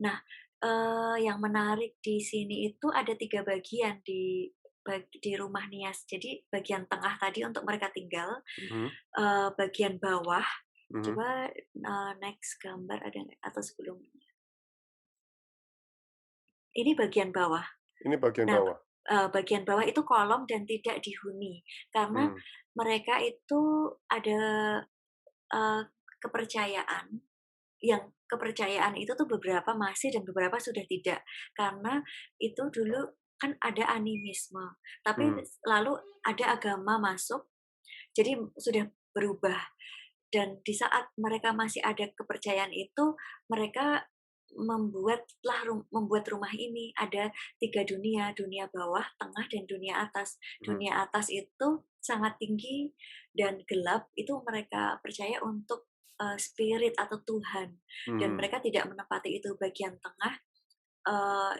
Nah, yang menarik di sini itu ada 3 bagian di rumah Nias. Jadi bagian tengah tadi untuk mereka tinggal, Mhm bagian bawah mhm. coba, next gambar ada nggak atau sebelumnya? Ini bagian bawah. Ini bagian Nah, bawah? bagian bawah itu kolong dan tidak dihuni, karena Mmm, mereka itu ada, eee, kepercayaan kepercayaan itu tuh beberapa masih dan beberapa sudah tidak. Karena itu dulu kan ada animisme, tapi mhm, lalu ada agama masuk, jadi sudah berubah. Dan di saat mereka masih ada kepercayaan itu, mereka membuat rumah ini ada 3 dunia, dunia bawah, tengah, dan dunia atas. mhm, Dunia atas itu sangat tinggi dan gelap, itu mereka percaya untuk, spirit atau Tuhan, dan mhm. mereka tidak menempati itu. Bagian tengah,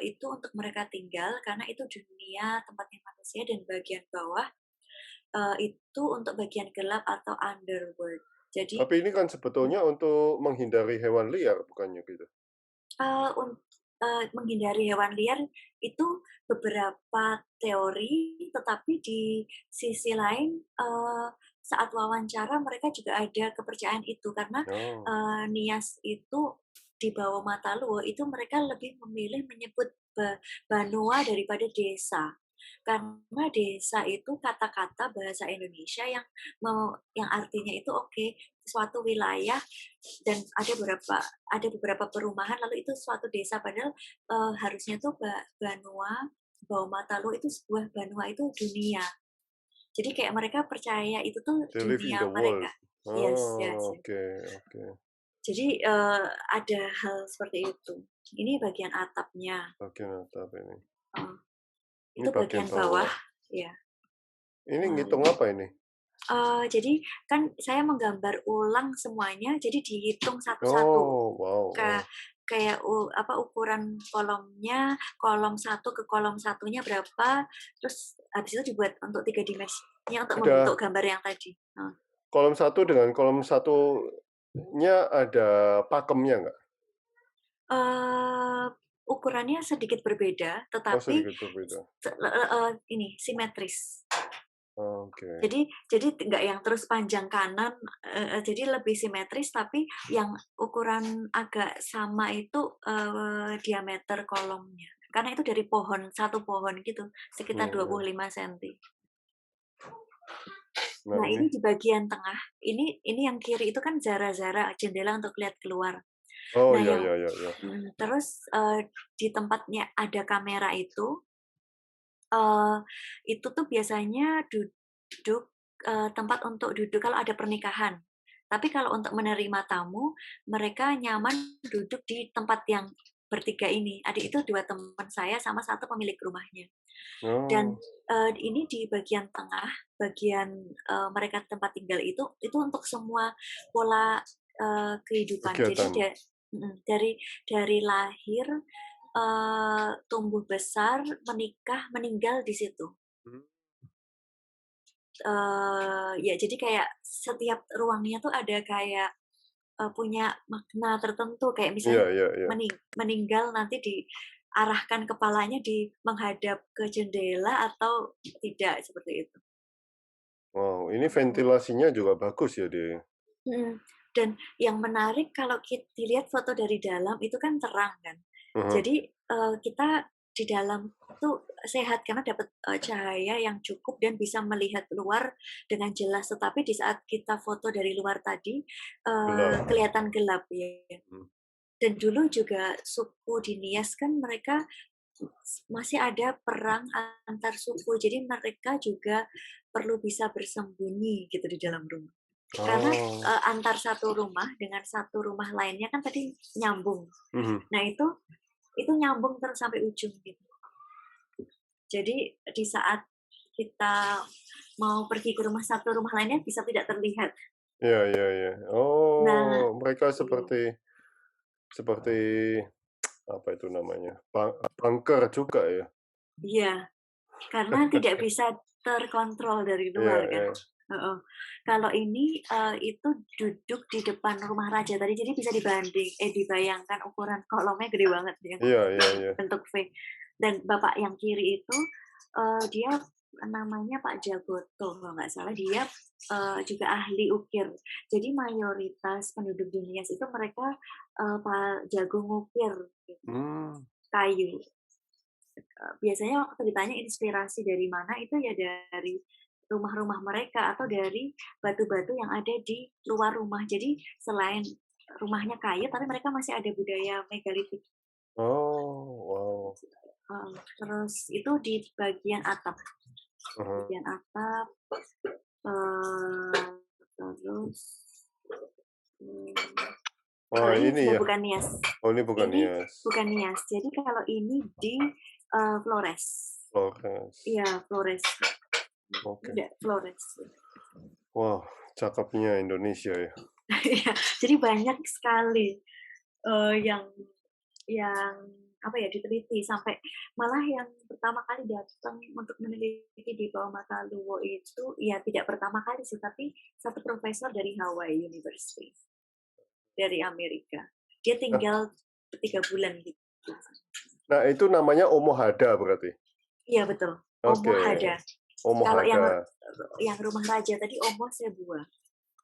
itu untuk mereka tinggal karena itu dunia tempatnya manusia, dan bagian bawah, itu untuk bagian gelap atau underworld. Jadi, Tapi ini kan sebetulnya untuk menghindari hewan liar bukannya gitu? Eee, un menghindari hewan liar itu beberapa teori, tetapi di sisi lain, saat wawancara mereka juga ada kepercayaan itu karena, Oh, Nias itu di bawah Mataluo itu mereka lebih memilih menyebut Banua daripada desa. Karena desa itu kata-kata bahasa Indonesia yang artinya itu oke, suatu wilayah dan ada beberapa perumahan lalu itu suatu desa padahal, harusnya tuh Banua, Bau Matalu itu sebuah Banua itu dunia. Jadi kayak mereka percaya itu tuh they live in dunia the mereka. world. Yes yes Oh, yes. oke oke. Jadi, ada hal seperti itu. Ini bagian atapnya, Bagian atap ini. heeh, Ini itu bagian bagian bawah, bawah. ya. Ini ngitung Lalu apa ini? jadi kan saya menggambar ulang semuanya, jadi dihitung satu-satu. Oh, wow Ka wow. kayak ukuran kolomnya, kolom satu ke kolom satunya berapa, terus habis itu dibuat untuk 3 dimensinya untuk membentuk Ada gambar yang tadi. Heeh. kolom satu dengan kolom satunya ada pakemnya nggak? Eee, ukurannya sedikit berbeda, Oh, tetapi sedikit berbeda. ini simetris. Oke. Jadi nggak yang terus panjang kanan, jadi lebih simetris, tapi yang ukuran agak sama itu, diameter kolomnya. Karena itu dari satu pohon gitu, sekitar Hmm, ya. 25 senti. Nah Nah, ini. ini di bagian tengah, ini yang kiri itu kan zara-zara, jendela untuk lihat keluar. Oh, Nah, ya ya ya ya. terus, di tempatnya ada kamera Eee, itu tuh biasanya duduk, tempat untuk duduk kalau ada pernikahan. Tapi kalau untuk menerima tamu, mereka nyaman duduk di tempat yang bertiga ini. Adik itu 2 teman saya sama 1 pemilik rumahnya. Dan, Oh, ini di bagian tengah, bagian, mereka tempat tinggal itu untuk semua pola, kehidupan. Jadi kegiatan. dari lahir, tumbuh besar, menikah, meninggal di situ. Hmm, Ya jadi kayak setiap ruangnya tuh ada kayak, punya makna tertentu, kayak iya misalnya iya iya. meninggal nanti diarahkan kepalanya menghadap ke jendela atau tidak, seperti itu. Wow, ini Mhm. ventilasinya juga bagus ya dia? Mhm. Dan yang menarik kalau dilihat foto dari dalam itu kan terang kan. Mhm. Jadi, kita di dalam tuh sehat karena dapat, cahaya yang cukup dan bisa melihat luar dengan jelas. Tetapi di saat kita foto dari luar tadi, Gelap. kelihatan gelap ya. Mhm. Dan dulu juga suku di Nias kan mereka masih ada perang antar suku. Jadi mereka juga perlu bisa bersembunyi gitu di dalam rumah. Karena, Oh, antar satu rumah dengan satu rumah lainnya kan tadi nyambung. mhm. Nah itu nyambung terus sampai ujung gitu. Jadi di saat kita mau pergi ke satu rumah lainnya bisa tidak terlihat. Iya iya iya. Oh, Nah mereka iya. seperti seperti apa itu namanya, bunker juga ya? Iya, karena tidak bisa terkontrol dari Iya luar kan. iya. Heeh. Kalau ini, itu duduk di depan rumah raja tadi, jadi bisa dibayangkan ukuran kolomnya gede banget yang Iya iya iya. bentuk V. Dan bapak yang kiri itu, dia namanya Pak Jagoto kalau nggak salah, dia, juga ahli ukir. Jadi mayoritas penduduk di Nias itu mereka, jago ngukir gitu, Mmm. kayu. Biasanya waktu ditanya inspirasi dari mana, itu ya dari rumah-rumah mereka atau dari batu-batu yang ada di luar rumah. Jadi selain rumahnya kayu, tapi mereka masih ada budaya megalitik. Oh, wow. Terus itu di bagian atap. Mhm. Bagian atap, eee, terus, mmm, Wah, kalau ini ini sudah ya? bukan Nias. Oh, ini bukan Ini Nias, bukan Nias. Jadi kalau ini di, Flores. Flores. Iya, Flores. Oke. Enggak, Flores. Wah, cakepnya Indonesia ya. Iya, jadi banyak sekali, yang apa ya, diteliti sampai malah yang pertama kali datang untuk meneliti di bawah mata Luo itu, ya tidak pertama kali sih, tapi satu profesor dari Hawaii University, dari Amerika. Dia Nah tinggal 3 bulan gitu. nah itu namanya Omohada berarti? Iya betul, Omo Oke, Hada. Kalau Omohada. yang rumah raja tadi Omo Sebuah,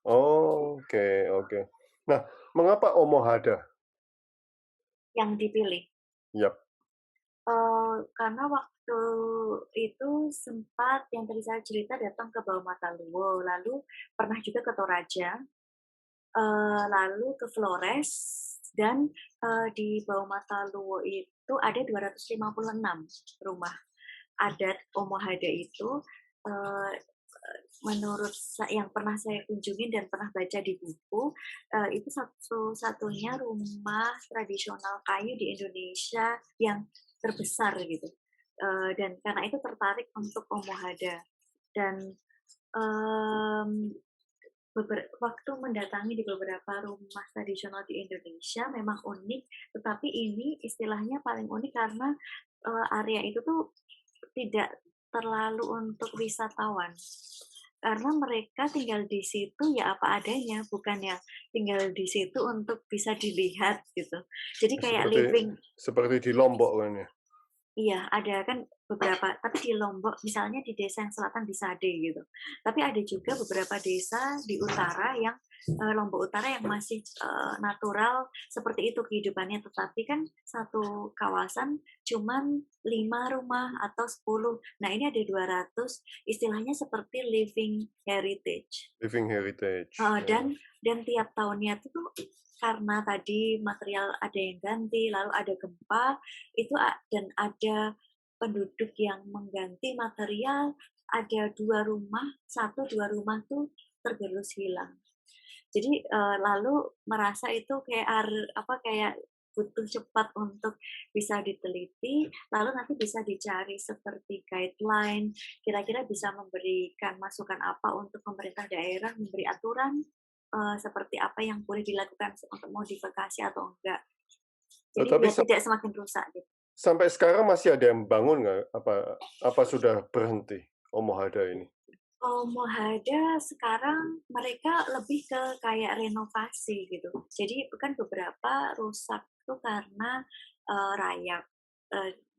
Oke oke. Nah, mengapa Omohada? yang dipilih. Yap. Karena waktu itu sempat yang tadi saya cerita datang ke Bawah Mata Luo, lalu pernah juga ke Toraja, lalu ke Flores, dan, di Bawah Mata Luo itu ada 256 rumah adat Omohada itu, eee, menurut yang pernah saya kunjungi dan pernah baca di buku, itu satu-satunya rumah tradisional kayu di Indonesia yang terbesar gitu. Dan karena itu tertarik untuk Omohada. Dan, mmm, waktu mendatangi di beberapa rumah tradisional di Indonesia memang unik, tetapi ini istilahnya paling unik karena, area itu tuh tidak terlalu untuk wisatawan. Karena mereka tinggal di situ ya apa adanya, bukan yang tinggal di situ untuk bisa dilihat gitu. Jadi kayak Seperti living. seperti di Lombok kan ya? Iya, ada kan beberapa, tapi di Lombok misalnya di desa yang selatan di Sade gitu. Tapi ada juga beberapa desa di utara yang, Lombok Utara yang masih, natural seperti itu kehidupannya, tetapi kan satu kawasan cuman 5 rumah atau 10. Nah, ini ada 200, istilahnya seperti living heritage. Living Heritage, Heeh, dan ya. tiap tahunnya itu tuh karena tadi material ada yang ganti, lalu ada gempa, itu dan ada penduduk yang mengganti material, ada 2 rumah, 1, 2 rumah tuh tergerus hilang. Jadi, lalu merasa itu kayak kayak butuh cepat untuk bisa diteliti, lalu nanti bisa dicari seperti guideline, kira-kira bisa memberikan masukan apa untuk pemerintah daerah, memberi aturan seperti apa yang boleh dilakukan untuk modifikasi atau enggak. Jadi Tapi biar tidak semakin rusak gitu. sampai sekarang masih ada yang bangun nggak? Apa sudah berhenti Omohada ini? Mohada sekarang mereka lebih ke kayak renovasi gitu. Jadi bukan beberapa rusak itu karena rayap.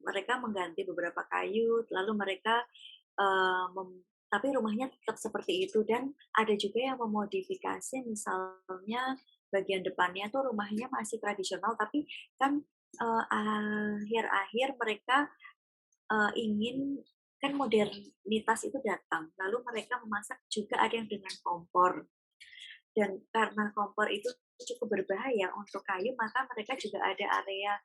Mereka mengganti beberapa kayu, lalu mereka tapi rumahnya tetap seperti itu dan ada juga yang memodifikasi misalnya bagian depannya tuh rumahnya masih tradisional tapi kan akhir-akhir mereka ingin kan modernitas itu datang, lalu mereka memasak juga ada yang dengan kompor. Dan karena kompor itu cukup berbahaya untuk kayu, maka mereka juga ada area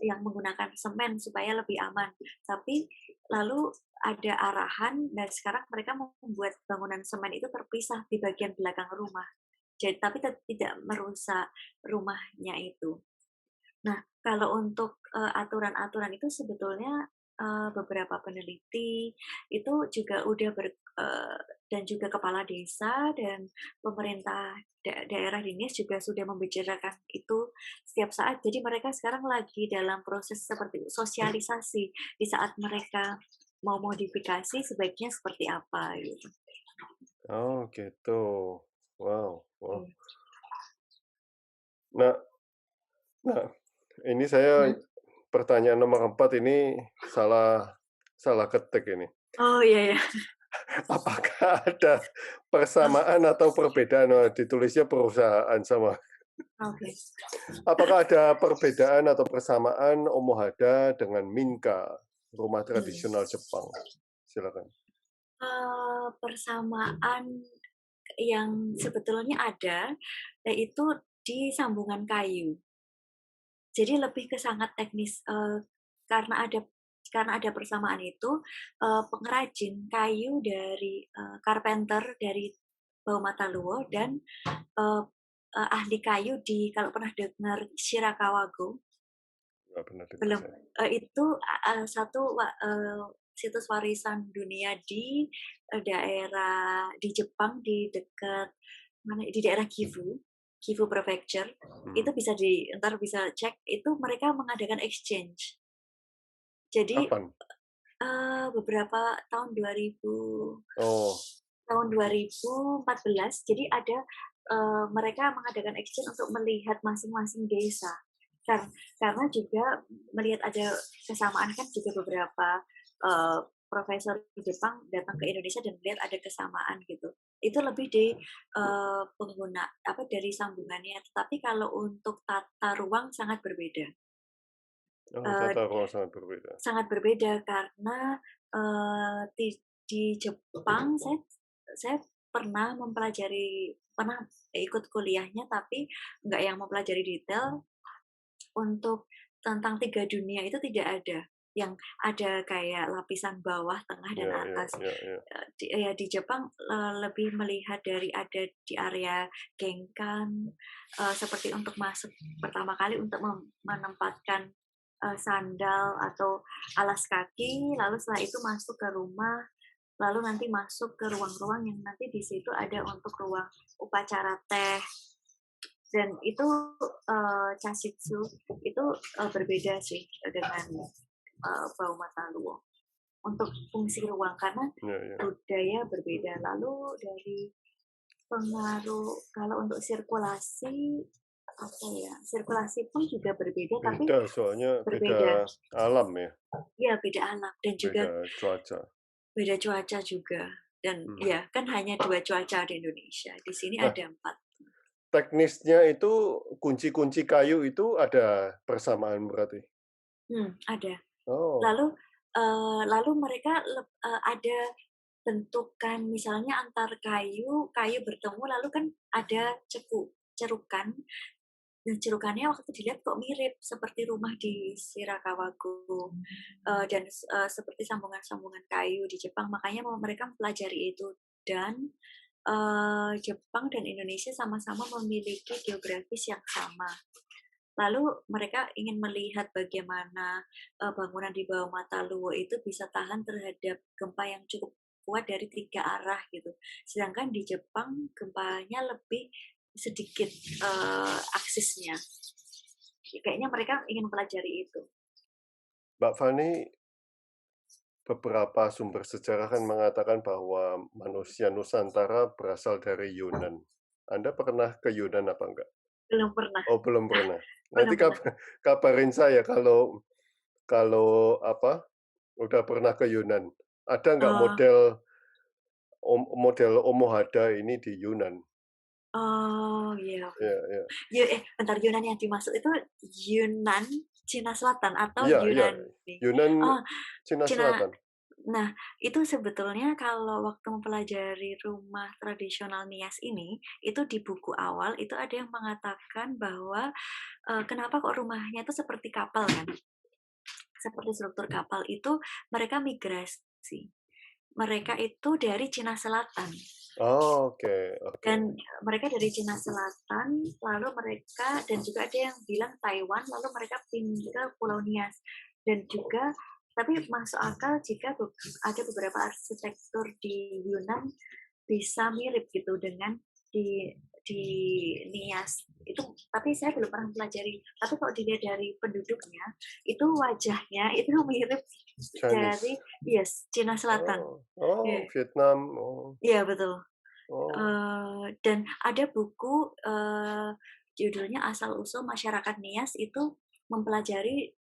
yang menggunakan semen supaya lebih aman. Tapi lalu ada arahan dan sekarang mereka membuat bangunan semen itu terpisah di bagian belakang rumah. Jadi tapi tidak merusak rumahnya itu. Nah, kalau untuk aturan-aturan itu sebetulnya beberapa peneliti itu juga udah dan juga kepala desa dan pemerintah daerah di Nias juga sudah membicarakan itu setiap saat. Jadi mereka sekarang lagi dalam proses seperti sosialisasi di saat mereka mau modifikasi sebaiknya seperti apa gitu. Oh gitu. Wow. Hmm. Nah, ini saya pertanyaan nomor 4 ini salah ketik ini. Oh iya ya. Apakah ada persamaan atau perbedaan? Ditulisnya perusahaan sama. Oke. Apakah ada perbedaan atau persamaan Omohada dengan Minka, rumah tradisional Jepang? Silakan. Persamaan yang sebetulnya ada, yaitu di sambungan kayu. Jadi lebih ke sangat teknis, karena ada persamaan itu, pengrajin kayu dari, carpenter dari Bau-Mataluo dan, ahli kayu di kalau pernah dengar Shirakawa Go? Nggak pernah dengar Belum, saya. itu, situs warisan dunia di, daerah di Jepang di dekat mana di daerah Gifu Prefecture, itu bisa entar bisa cek, itu mereka mengadakan exchange. Jadi, Kapan? beberapa tahun 2000 Oh, tahun 2014, jadi ada, mereka mengadakan exchange untuk melihat masing-masing desa. Karena juga melihat ada kesamaan kan juga beberapa profesor di Jepang datang ke Indonesia dan melihat ada kesamaan gitu. Itu lebih di dari sambungannya. Tetapi kalau untuk tata ruang sangat berbeda. tata ruang sangat berbeda. Sangat berbeda karena di Jepang saya pernah ikut kuliahnya tapi nggak yang mempelajari detail. Untuk tentang 3 dunia itu tidak ada, yang ada kayak lapisan bawah, tengah, dan atas. Di Jepang lebih melihat dari ada di area Genkan, seperti untuk masuk pertama kali untuk menempatkan sandal atau alas kaki, lalu setelah itu masuk ke rumah, lalu nanti masuk ke ruang-ruang yang nanti di situ ada untuk ruang upacara teh. Dan itu Chashitsu itu berbeda sih dengan Bau-Mataluo untuk fungsi ruang karena budaya berbeda. Lalu dari pengaruh kalau untuk sirkulasi sirkulasi pun juga berbeda. Tapi Soalnya berbeda. beda alam ya. Iya, beda alam dan juga beda cuaca juga. Dan ya kan hanya 2 cuaca di Indonesia. Di sini ada 4. Teknisnya itu kunci-kunci kayu itu ada persamaan berarti? Ada. Oh. Lalu mereka ada bentukan misalnya antar kayu bertemu lalu kan ada cerukan. Dan cerukannya waktu dilihat kok mirip seperti rumah di Shirakawa Go dan seperti sambungan-sambungan kayu di Jepang. Makanya mereka mempelajari itu dan Jepang dan Indonesia sama-sama memiliki geografis yang sama. Lalu mereka ingin melihat bagaimana bangunan di bawah Mataluwo itu bisa tahan terhadap gempa yang cukup kuat dari 3 arah gitu. Sedangkan di Jepang gempanya lebih sedikit aksisnya. Kayaknya mereka ingin mempelajari itu. Mbak Fani, beberapa sumber sejarah kan mengatakan bahwa manusia Nusantara berasal dari Yunan. Anda pernah ke Yunan apa enggak? Belum pernah. Oh, belum pernah. Nanti Belum pernah. kabarin saya kalau apa udah pernah ke Yunan. Ada nggak model Omohada ini di Yunan? Oh, iya. Iya, iya. Bentar, Yunan yang dimaksud itu Yunan Cina Selatan atau Iya, iya. Yunani? Yunan Oh, Cina Cina. Selatan. Nah, itu sebetulnya kalau waktu mempelajari rumah tradisional Nias ini, itu di buku awal itu ada yang mengatakan bahwa kenapa kok rumahnya itu seperti kapal kan? Seperti struktur kapal itu mereka migrasi. Mereka itu dari Cina Selatan. Oh, oke. Dan mereka dari Cina Selatan, lalu mereka, dan juga ada yang bilang Taiwan, lalu mereka pindah ke Pulau Nias. Dan juga, tapi masuk akal jika ada beberapa arsitektur di Yunan bisa mirip gitu dengan di Nias itu, tapi saya belum pernah pelajari. Tapi kalau dilihat dari penduduknya, itu wajahnya itu mirip dari Cina Selatan. Vietnam. Iya, betul. Dan ada buku judulnya Asal-usul Masyarakat Nias, itu mempelajari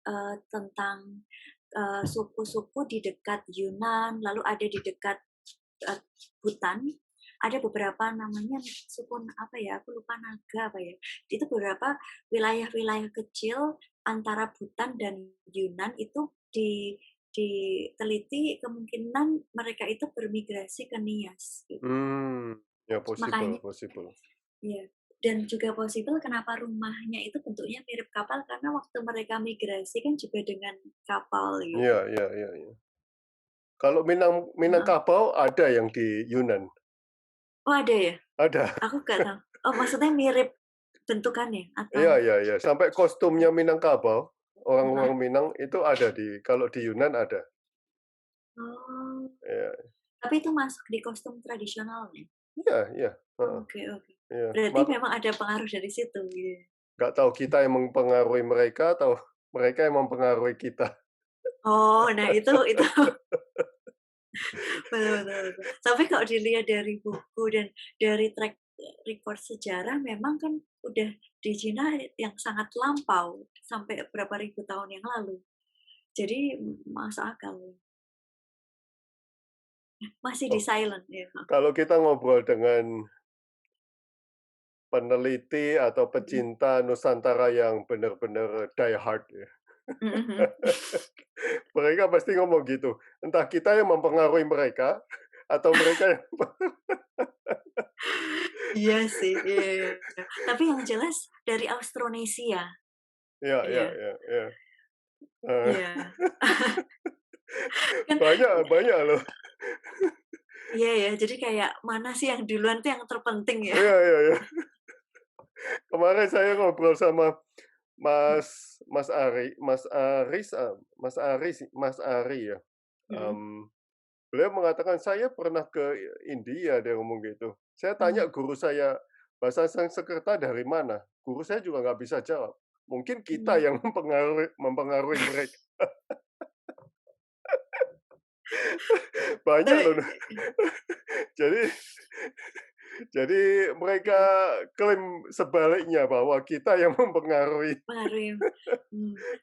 tentang suku-suku di dekat Yunan, lalu ada di dekat Butan. Ada beberapa namanya suku apa ya, aku lupa, naga apa ya. Itu beberapa wilayah-wilayah kecil antara Butan dan Yunan itu diteliti kemungkinan mereka itu bermigrasi ke Nias. Gitu. Ya, possible. Ya, dan juga possible kenapa rumahnya itu bentuknya mirip kapal, karena waktu mereka migrasi kan juga dengan kapal gitu. Iya. Kalau Minangkabau ada yang di Yunan. Oh, ada ya? Ada. Aku nggak tahu. Oh, maksudnya mirip bentukannya atau? Iya. Sampai kostumnya Minangkabau, orang-orang Minang itu ada kalau di Yunan ada. Oh. Iya. Tapi itu masuk di kostum tradisionalnya? Iya. Oke. Iya. Berarti memang ada pengaruh dari situ gitu. Nggak tahu kita yang mempengaruhi mereka atau mereka yang mempengaruhi kita. Oh, nah itu betul. Tapi kalau dilihat dari buku dan dari track record sejarah, memang kan udah di Cina yang sangat lampau sampai berapa ribu tahun yang lalu. Jadi masuk akal. Masih di silent ya. Kalau kita ngobrol dengan peneliti atau pecinta Nusantara yang benar-benar die hard ya. Mereka pasti ngomong gitu. Entah kita yang mempengaruhi mereka atau mereka yang Iya sih. Iya. Tapi yang jelas dari Austronesia. Iya. Iya. Banyak loh. Iya ya, jadi kayak mana sih yang duluan tuh yang terpenting ya? Iya. Kemarin saya ngobrol sama Mas Ari ya. Beliau mengatakan saya pernah ke India, dia ngomong gitu. Saya tanya guru saya bahasa Sanskerta dari mana, guru saya juga nggak bisa jawab. Mungkin kita yang mempengaruhi mereka. Banyak loh. Jadi mereka klaim sebaliknya bahwa kita yang mempengaruhi.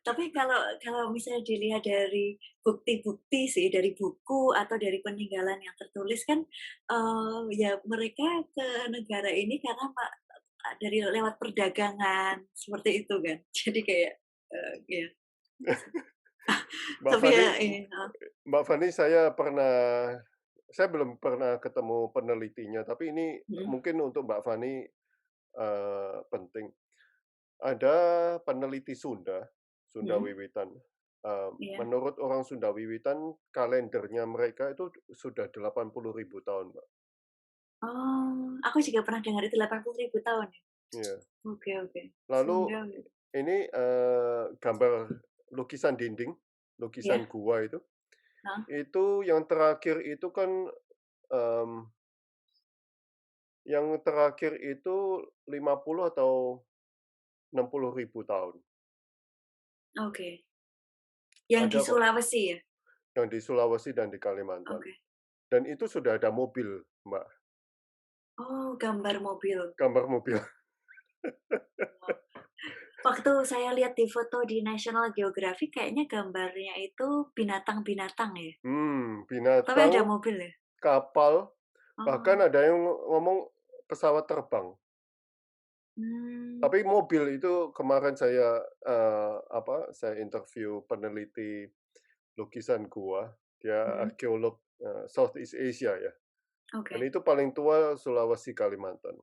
Tapi kalau misalnya dilihat dari bukti-bukti sih, dari buku atau dari peninggalan yang tertulis kan, ya mereka ke negara ini karena dari lewat perdagangan seperti itu kan. Jadi kayak ya. Mbak Fani, saya belum pernah ketemu penelitinya, tapi ini mungkin untuk Mbak Fani penting. Ada peneliti Sunda Wiwitan. Menurut orang Sunda Wiwitan, kalendernya mereka itu sudah 80.000 tahun, Mbak. Oh, aku juga pernah dengar itu 80.000 tahun ya. Iya. Oke. Lalu ini gambar lukisan dinding, lukisan Ya, gua itu. heeh. Itu yang terakhir itu kan, mmm, yang terakhir itu 50 atau 60.000 tahun. Oke. Yang di Ada kok Sulawesi ya? yang di Sulawesi dan di Kalimantan. Oke. Dan itu sudah ada mobil, Mbak, Oh, gambar mobil. gambar mobil. Oh. Waktu saya lihat di foto di National Geographic kayaknya gambarnya itu binatang-binatang ya? Tapi ada Binatang, mobil ya? kapal, bahkan Oh. ada yang ngomong pesawat terbang. Mmm, Tapi mobil itu kemarin saya, saya interview peneliti lukisan gua, dia mhm, arkeolog, Southeast Asia ya, dan oke. itu paling tua Sulawesi, Kalimantan.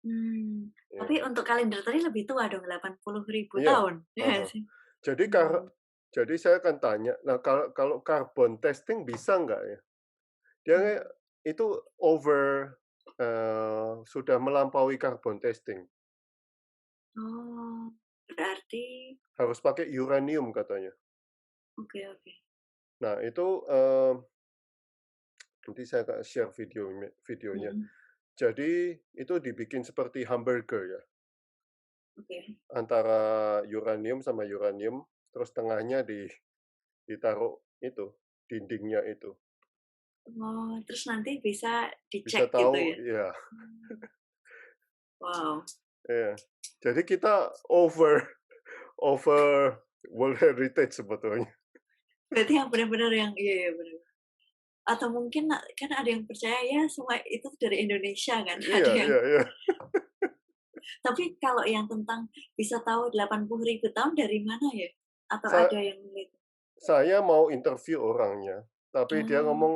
Mmm, tapi Iya, untuk kalender tadi lebih tua dong, 80.000 iya, tahun, iya ah nggak hah. sih? Jadi Mmm, jadi saya akan tanya, nah kalau kalau carbon testing bisa nggak ya? Dia mmm. itu over, sudah melampaui carbon testing, Oh, berarti harus pakai uranium katanya. oke oke. Nah itu, nanti saya akan share videonya. Mhm, Jadi itu dibikin seperti hamburger ya, oke. antara uranium sama uranium, terus tengahnya ditaruh itu, dindingnya itu. Oh, terus nanti bisa Bisa dicek gitu tahu ya? ya, Mmm, wow, iya. Jadi kita over over World Heritage sebetulnya. berarti yang benar-benar yang iya iya, bener. Atau mungkin kan ada yang percaya ya semua itu dari Indonesia kan, ada Iya, yang iya, iya. tapi kalau yang tentang bisa tahu 80.000 tahun dari mana ya? Atau Sa ada yang gitu? saya mau interview orangnya, tapi dia Oh, ngomong,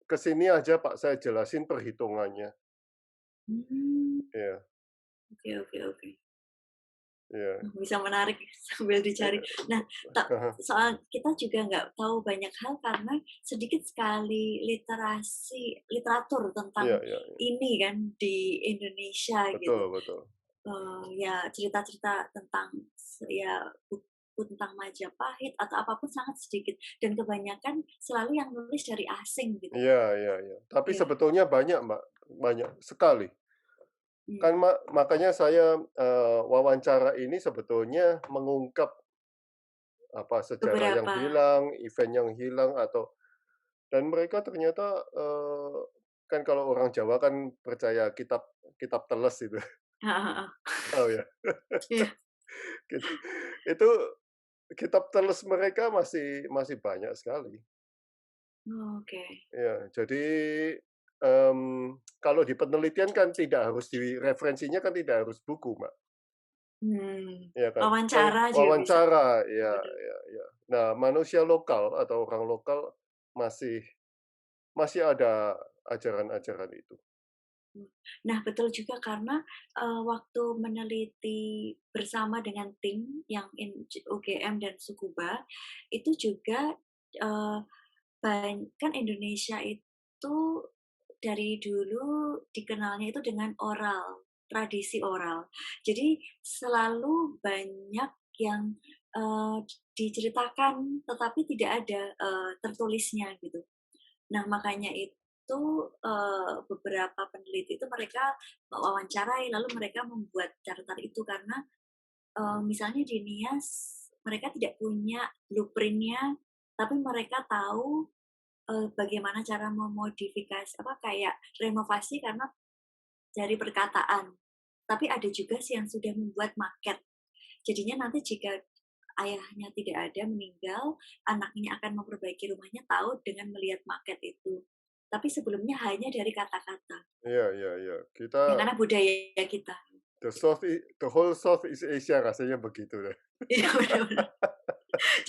"Kesini aja Pak, saya jelasin perhitungannya." mmm, Iya, oke oke oke. iya, Bisa menarik sambil dicari. iya. Nah, soal kita juga nggak tahu banyak hal karena sedikit sekali literatur Iya, tentang iya, ini kan di Indonesia gitu. betul, betul. Ya cerita-cerita tentang ya buku tentang Majapahit atau apapun sangat sedikit dan kebanyakan selalu yang nulis dari asing gitu. Iya, iya, iya. Tapi Iya, sebetulnya banyak, Mbak, banyak sekali. Kan mmm, makanya saya, wawancara ini sebetulnya mengungkap apa, sejarah yang beberapa hilang, event yang hilang, atau dan mereka ternyata, kan kalau orang Jawa kan percaya kitab kitab teles itu, heeh heeh. tahu ya? Iya, Kit itu kitab teles mereka masih masih banyak sekali. oke. Ya, jadi, kalau di penelitian kan tidak harus referensinya kan tidak harus buku, Mbak, ya kan? Wawancara juga bisa. Wawancara, ya, Bener. ya, ya. Nah, manusia lokal atau orang lokal masih masih ada ajaran-ajaran itu. Mmm. Nah, betul juga karena, waktu meneliti bersama dengan tim yang UGM dan Tsukuba, itu juga, eee, kan Indonesia itu dari dulu dikenalnya itu dengan oral, tradisi oral. Jadi selalu banyak yang, eee, diceritakan tetapi tidak ada, tertulisnya gitu. Nah, makanya itu, beberapa peneliti itu mereka mewawancarai, lalu mereka membuat catatan itu karena, misalnya di Nias mereka tidak punya blueprint-nya, tapi mereka tahu, bagaimana cara memodifikasi apa, kayak renovasi karena dari perkataan. Tapi ada juga sih yang sudah membuat maket. Jadinya nanti jika ayahnya tidak ada, meninggal, anaknya akan memperbaiki rumahnya tahu dengan melihat maket itu. Tapi sebelumnya hanya dari kata-kata, Iya, iya, iya. yang karena budaya kita. The whole Southeast Asia rasanya begitu deh. Iya, benar benar.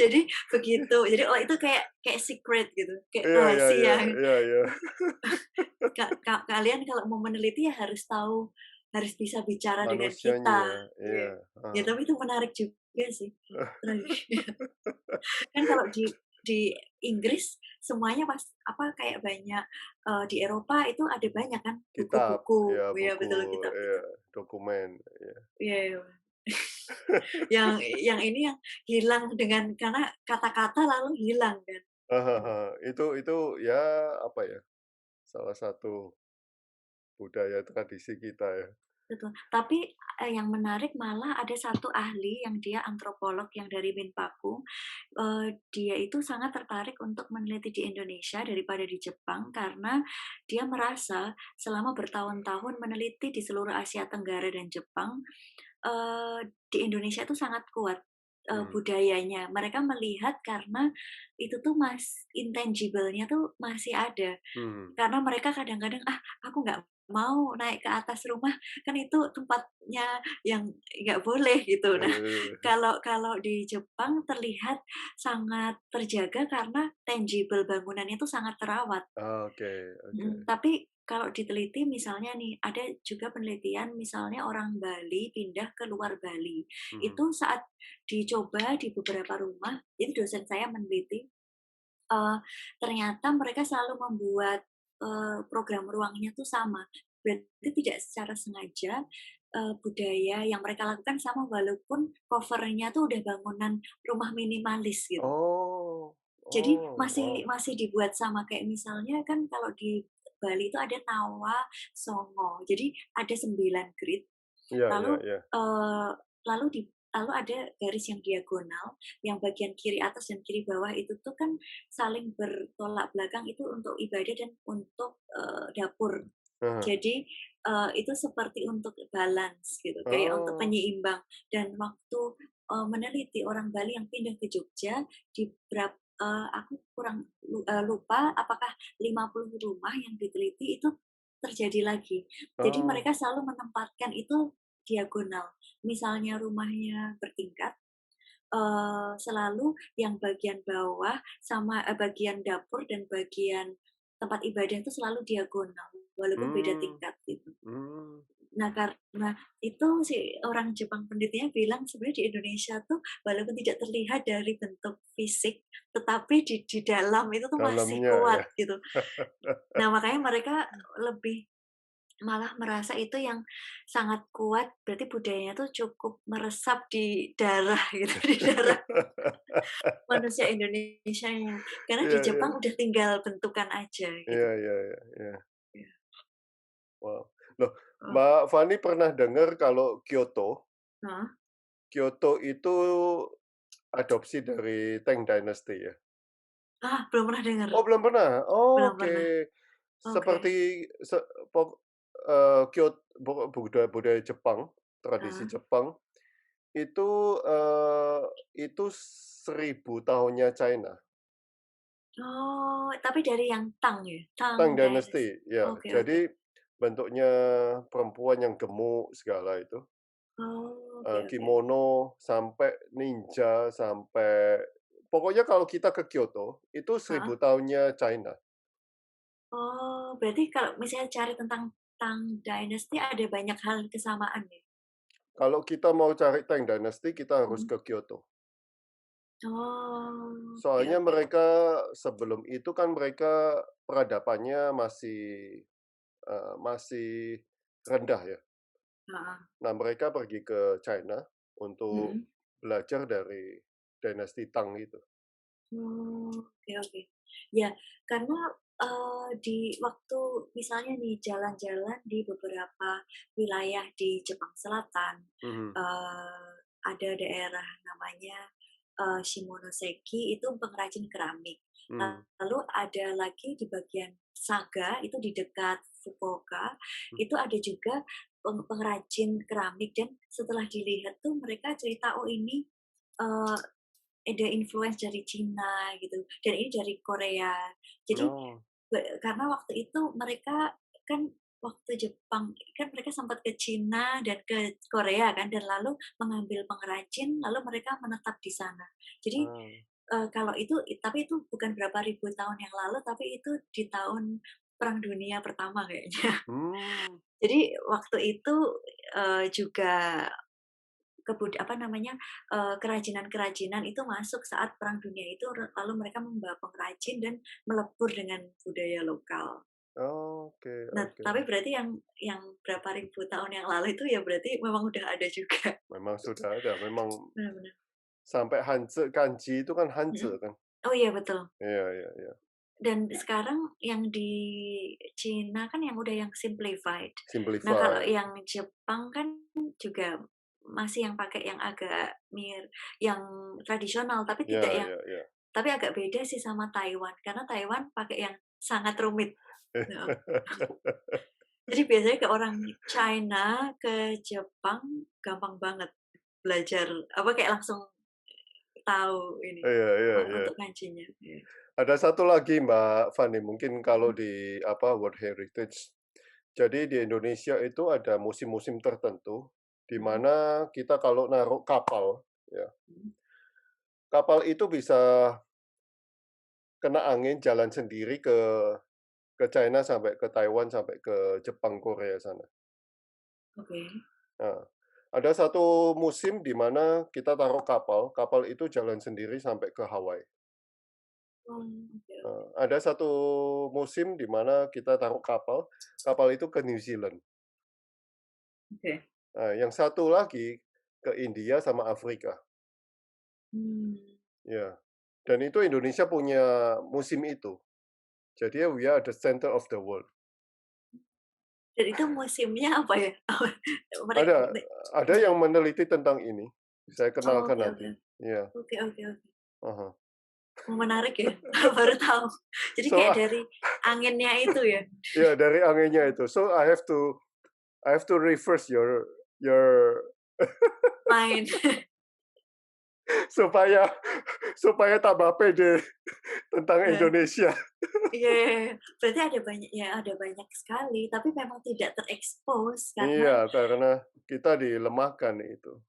Jadi begitu, jadi oh itu kayak kayak secret gitu, kayak Iya, iya, iya, rahasia. iya, iya. Kalian kalau mau meneliti ya harus tahu, harus bisa bicara dengan Manusianya, kita. iya, Iya. Ya heeh. tapi itu menarik juga sih. Kan kalau di Inggris semuanya pas apa, kayak banyak, di Eropa itu ada banyak kan Kitab, buku-buku ya ya buku, betul, kitab iya, gitu. dokumen, iya. Iya iya. yang ini yang hilang karena kata-kata lalu hilang kan. Itu ya, apa ya, salah satu budaya tradisi kita ya. Betul. Tapi, yang menarik malah ada satu ahli yang dia antropolog yang dari Minpaku, dia itu sangat tertarik untuk meneliti di Indonesia daripada di Jepang karena dia merasa selama bertahun-tahun meneliti di seluruh Asia Tenggara dan Jepang, di Indonesia itu sangat kuat, Hmm. budayanya. Mereka melihat karena itu tuh intangible-nya tuh masih ada. Hmm. Karena mereka kadang-kadang, "Ah, aku nggak mau naik ke atas rumah, kan itu tempatnya yang nggak boleh," gitu. Nah, Eh, kalau kalau di Jepang terlihat sangat terjaga karena tangible bangunannya itu sangat terawat. oke, oke. Tapi kalau diteliti misalnya nih, ada juga penelitian misalnya orang Bali pindah ke luar Bali. Mhm. Itu saat dicoba di beberapa rumah, itu dosen saya meneliti, ternyata mereka selalu membuat, program ruangnya tuh sama. Berarti tidak secara sengaja, budaya yang mereka lakukan sama walaupun cover-nya tuh udah bangunan rumah minimalis gitu. Oh, Jadi oh, masih wow. masih dibuat sama, kayak misalnya kan kalau di Bali itu ada Tawa, Songo, jadi ada 9 grid, Iya, iya, lalu, iya. eee, lalu ada garis yang diagonal, yang bagian kiri atas dan kiri bawah itu tuh kan saling bertolak belakang itu untuk ibadah dan untuk, dapur. Heeh. Jadi, itu seperti untuk balance gitu, kayak untuk Oh, penyeimbang. Dan waktu, meneliti orang Bali yang pindah ke Jogja, aku kurang lupa apakah 50 rumah yang diteliti itu terjadi lagi. Jadi oh, mereka selalu menempatkan itu diagonal. Misalnya rumahnya bertingkat, selalu yang bagian bawah sama bagian dapur dan bagian tempat ibadah itu selalu diagonal, walaupun beda mmm, tingkat gitu. mmm, Nah, karena itu si orang Jepang penelitinya bilang sebenarnya di Indonesia tuh walaupun tidak terlihat dari bentuk fisik, tetapi di dalam itu tuh masih dalamnya ya. kuat gitu. Nah, makanya mereka lebih malah merasa itu yang sangat kuat, berarti budayanya tuh cukup meresap di darah gitu, di darah manusia Indonesianya. Karena di Iya, iya. Jepang udah tinggal bentukan aja Iya, gitu. iya, iya, iya. Iya. Wow. Loh, Oh, Mbak Fani pernah dengar kalau heeh. Kyoto itu adopsi dari Tang Dynasty ya? Ah, belum pernah dengar, Oh, belum pernah? belum Oke. pernah. Oke. Seperti pok budaya-budaya Jepang, tradisi Heeh. Jepang, itu, itu 1000 tahunnya China. Oh, tapi dari yang Tang ya? Tang Tang Dynasty. Dynasty, ya. Oke, oke. Jadi bentuknya perempuan yang gemuk segala itu, Oh, oke, oke. kimono, sampai ninja, sampai pokoknya kalau kita ke Kyoto, itu Heeh. 1000 tahunnya China. Oh, berarti kalau misalnya cari tentang Tang Dynasty ada banyak hal kesamaan ya? Kalau kita mau cari Tang Dynasty, kita harus Mhm. ke Kyoto. Oh, oke, Soalnya oke. mereka sebelum itu kan mereka peradabannya masih rendah ya. Heeh. Nah, mereka pergi ke China untuk Mhm. belajar dari dinasti Tang itu. Oh, oke, oke. Ya, karena, di waktu misalnya nih jalan-jalan di beberapa wilayah di Jepang Selatan, Mhm, ada daerah namanya, Shimonoseki itu pengrajin keramik. mhm, Lalu ada lagi di bagian Saga, itu di dekat Fukuoka, mhm. itu ada juga pengrajin keramik dan setelah dilihat tuh mereka cerita, "Oh ini, eee, ada influence dari Cina gitu, dan ini dari Korea." Jadi Oh, karena waktu itu mereka kan waktu Jepang kan mereka sempat ke Cina dan ke Korea kan, dan lalu mengambil pengrajin, lalu mereka menetap di sana. Jadi, ah, kalau itu tapi itu bukan berapa ribu tahun yang lalu, tapi itu di tahun Perang Dunia Pertama kayaknya. mmm, Jadi waktu itu, juga apa namanya, kerajinan-kerajinan itu masuk saat Perang Dunia itu, lalu mereka membawa pengrajin dan melebur dengan budaya lokal. Oke Nah, oke. tapi berarti yang berapa ribu tahun yang lalu itu ya berarti memang udah ada juga. Memang sudah ada, memang Benar benar. sampai Hanzi kanji itu kan Hanzi Mhm. kan? Oh iya betul. Iya iya iya. Dan sekarang yang di Cina kan yang udah yang simplified. Nah, kalau Simplify. yang Jepang kan juga masih yang pakai yang agak yang tradisional, tapi Iya tidak yang iya iya. tapi agak beda sih sama Taiwan, karena Taiwan pakai yang sangat rumit. Heeh. Jadi biasanya ke orang China, ke Jepang gampang banget belajar, apa, kayak langsung tahu ini, Iya iya iya. untuk kanjinya. Iya. Ada satu lagi Mbak Fani, mungkin kalau Mhm, di apa, World Heritage. Jadi di Indonesia itu ada musim-musim tertentu, di mhm, mana kita kalau naruh kapal, ya, mhm. kapal itu bisa kena angin jalan sendiri ke China, sampai ke Taiwan, sampai ke Jepang, Korea sana. Oke. Nah, ada satu musim di mana kita taruh kapal, kapal itu jalan sendiri sampai ke Hawaii. Oh, oke oke. Ada satu musim di mana kita taruh kapal, kapal itu ke New Zealand. Oke. Nah, yang satu lagi ke India sama Afrika, Mmm, ya. Dan itu Indonesia punya musim itu. Jadi we are the center of the world. dan itu musimnya apa ya? Mereka Ada ada yang meneliti tentang ini, saya oh, kenalkan oke nanti. oke. Iya, Oke oke oke. uh-huh. Oh, menarik ya, baru tahu. Jadi So, kayak dari anginnya itu ya? ya dari anginnya itu. So I have to reverse your Main. supaya supaya tambah pede tentang Heeh. Indonesia. Iya iya iya. Berarti ada banyak ya ada banyak sekali, tapi memang tidak terekspos karena Iya, karena kita dilemahkan itu.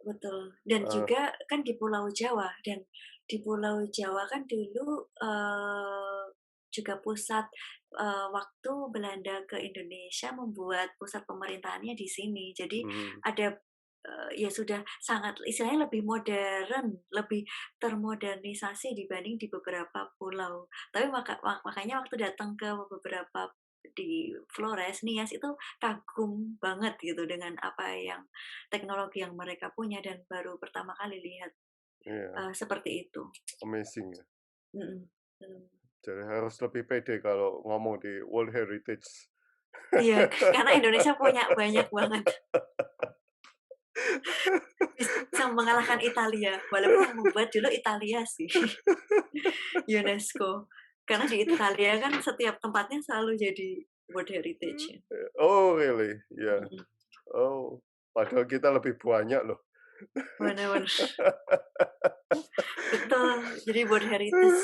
betul. Dan Heeh, juga kan di Pulau Jawa, dan di Pulau Jawa kan dulu, juga pusat, waktu Belanda ke Indonesia membuat pusat pemerintahannya di sini. Jadi mhm, ada, ya sudah sangat istilahnya lebih modern, lebih termodernisasi dibanding di beberapa pulau. Tapi makanya waktu datang ke beberapa di Flores, Nias, itu kagum banget gitu dengan apa yang teknologi yang mereka punya dan baru pertama kali lihat, iya, seperti itu. amazing ya. Mhm, mmm. Jadi harus lebih pede kalau ngomong di World Heritage. Iya, karena Indonesia punya banyak banget, bisa mengalahkan Italia, walaupun yang membuat dulu Italia sih, UNESCO. Karena di Italia kan setiap tempatnya selalu jadi World Heritage ya. Oh, really? Ya. Mhm, Oh, padahal kita lebih banyak loh. bener bener, betul, jadi World Heritage.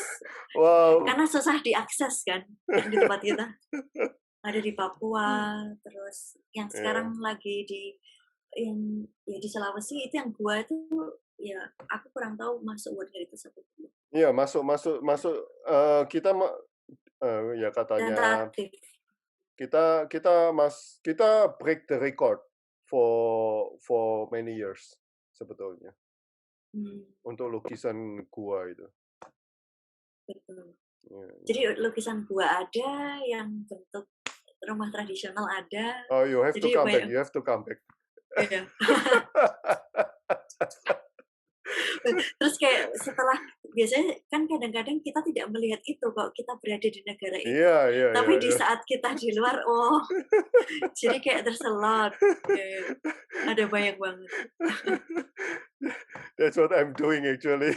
Wow. Karena susah diakses kan, yang di tempat kita. Ada di Papua, terus yang Iya, sekarang lagi yang ya di Sulawesi itu yang gua itu ya aku kurang tahu masuk World Heritage atau belum. iya, masuk masuk masuk, kita ya katanya Tentatif. kita break the record for many years sebetulnya, Mmm, untuk lukisan gua itu. betul. Iya Jadi iya. lukisan gua ada, yang bentuk rumah tradisional ada, Oh, you have to jadi come back, banyak you have to come back. iya. Terus kayak setelah biasanya kan kadang-kadang kita tidak melihat itu kalau kita berada di negara Iya itu. iya iya Tapi di iya. saat kita di luar, oh, jadi kayak terselot. Ya ya, ada banyak banget. That's what I'm doing actually.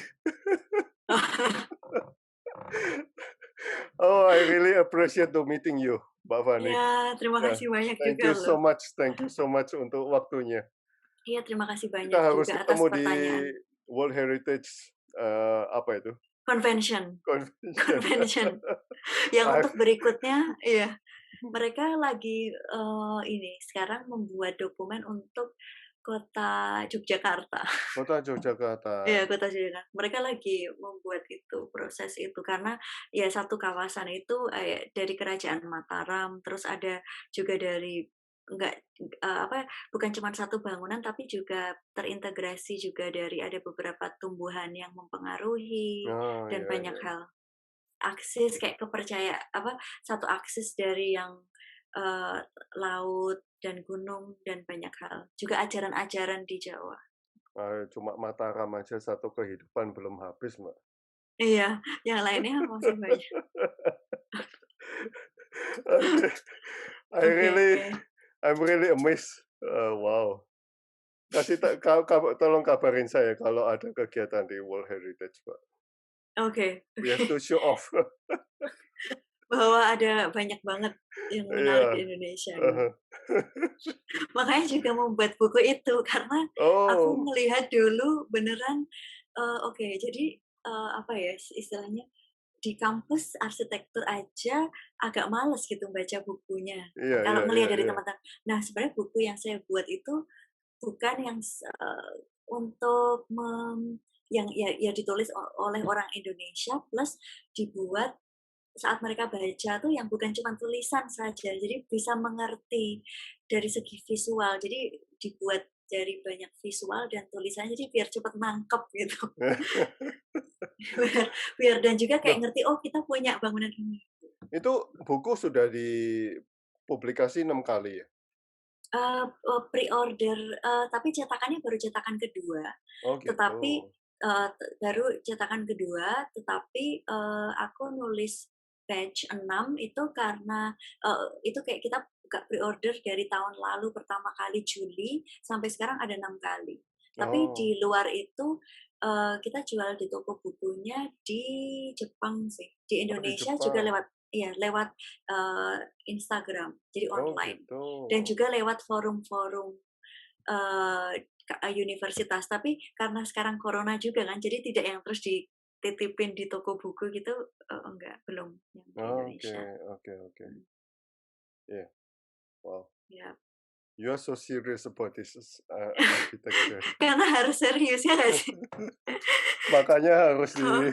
Oh, I really appreciate to meeting you, Mbak Fani. Iya, terima Ya, kasih banyak thank juga you loh. so much, untuk waktunya. Iya, terima kasih Kita banyak harus juga atas ketemu di pertanyaan. World Heritage, apa itu, Convention convention. convention. Yang I've untuk berikutnya iya, mereka lagi, ini sekarang membuat dokumen untuk kota Yogyakarta. Kota Yogyakarta. Iya, kota Yogyakarta. Mereka lagi membuat itu, proses itu, karena ya satu kawasan itu, dari Kerajaan Mataram, terus ada juga dari enggak, apa, bukan cuma satu bangunan, tapi juga terintegrasi juga dari ada beberapa tumbuhan yang mempengaruhi Oh, dan iya banyak iya. hal. aksis kayak satu aksis dari yang laut dan gunung dan banyak hal. Juga ajaran-ajaran di Jawa. Cuma Mataram aja satu kehidupan belum habis, Mbak. Iya, yang lainnya masih banyak. Okay. Oke. I'm really amazed. Wow. Tolong kabarin saya kalau ada kegiatan di World Heritage, Pak. Oke. We have to show off. Bahwa ada banyak banget yang menarik di Iya. Indonesia gitu. Makanya juga membuat buku itu karena aku Oh, melihat dulu beneran oke, jadi apa ya istilahnya di kampus arsitektur aja agak males gitu baca bukunya. iya iya Kalau iya ngelihat dari iya. teman-teman. Nah, sebenarnya buku yang saya buat itu bukan yang untuk yang ya ditulis oleh orang Indonesia plus dibuat saat mereka baca tuh yang bukan cuma tulisan saja, jadi bisa mengerti dari segi visual. Jadi dibuat dari banyak visual dan tulisan, jadi biar cepat nangkep gitu. biar, biar dan juga kayak Loh, ngerti, oh kita punya bangunan ini. itu buku sudah dipublikasi 6 kali ya? Pre-order, tapi cetakannya baru cetakan kedua. Oh gitu. Tetapi baru cetakan kedua, tetapi aku nulis batch 6 itu karena itu kayak kita buka pre-order dari tahun lalu pertama kali Juli sampai sekarang ada 6 kali. Tapi Oh, di luar itu kita jual di toko bukunya di Jepang sih. Di oh di Indonesia juga Jepang. lewat Instagram, jadi Oh online. gitu. Dan juga lewat forum-forum universitas. Tapi karena sekarang corona juga kan, jadi tidak yang terus dititipin di toko buku gitu, enggak, belum yang di Oke Indonesia. oke oke. Hmm, Iya, wow. ya. You are so serious about this architecture. Karena harus serius ya nggak sih? Makanya harus Oh,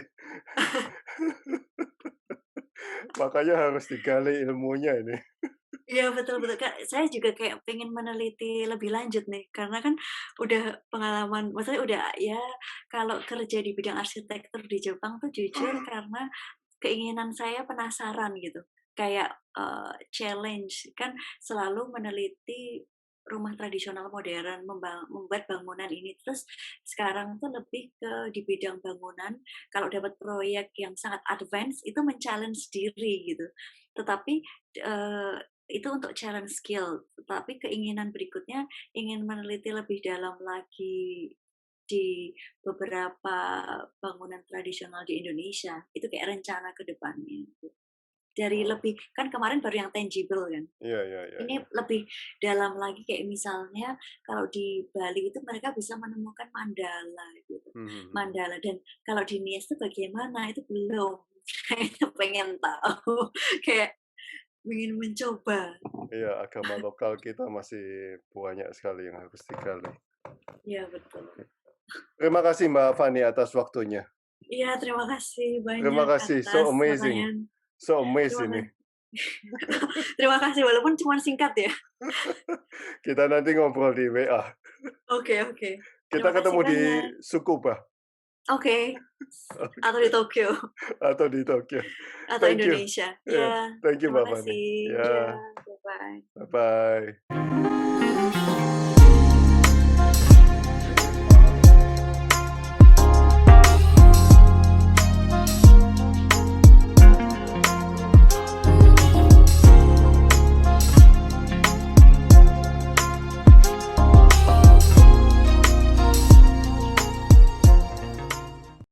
makanya harus digali ilmunya ini. iya betul betul, Kak. Saya juga kayak pengen meneliti lebih lanjut nih, karena kan udah pengalaman maksudnya udah ya kalau kerja di bidang arsitektur di Jepang tuh jujur karena keinginan saya penasaran gitu. Kayak, challenge, kan selalu meneliti rumah tradisional modern, membuat bangunan ini. Terus sekarang tuh lebih ke di bidang bangunan, kalau dapat proyek yang sangat advance itu men-challenge diri gitu. Tetapi, itu untuk challenge skill, tetapi keinginan berikutnya ingin meneliti lebih dalam lagi di beberapa bangunan tradisional di Indonesia, itu kayak rencana ke depannya gitu. Dari Oh, lebih kan kemarin baru yang tangible kan, iya iya iya ini iya. lebih dalam lagi kayak misalnya kalau di Bali itu mereka bisa menemukan mandala gitu. Mhm mhm. Mandala dan kalau di Nias itu bagaimana, itu belum. Saya pengen tahu, kayak ingin mencoba. Iya, agama lokal kita masih banyak sekali yang harus digali. Iya betul. Terima kasih Mbak Fani atas waktunya. Iya terima kasih Terima banyak kasih, so atas amazing, pertanyaan. so amazed Terima ini. kasih. Terima kasih walaupun cuma singkat ya. Kita nanti ngobrol di WA. Oke oke. Kita Terima kasih ketemu di banyak. Tsukuba Oke. Atau di Tokyo atau di Tokyo. atau Thank you. Indonesia. Ya, Ya, thank you terima Mbak Fani. kasih. Ya, Ya, bye-bye. bye-bye.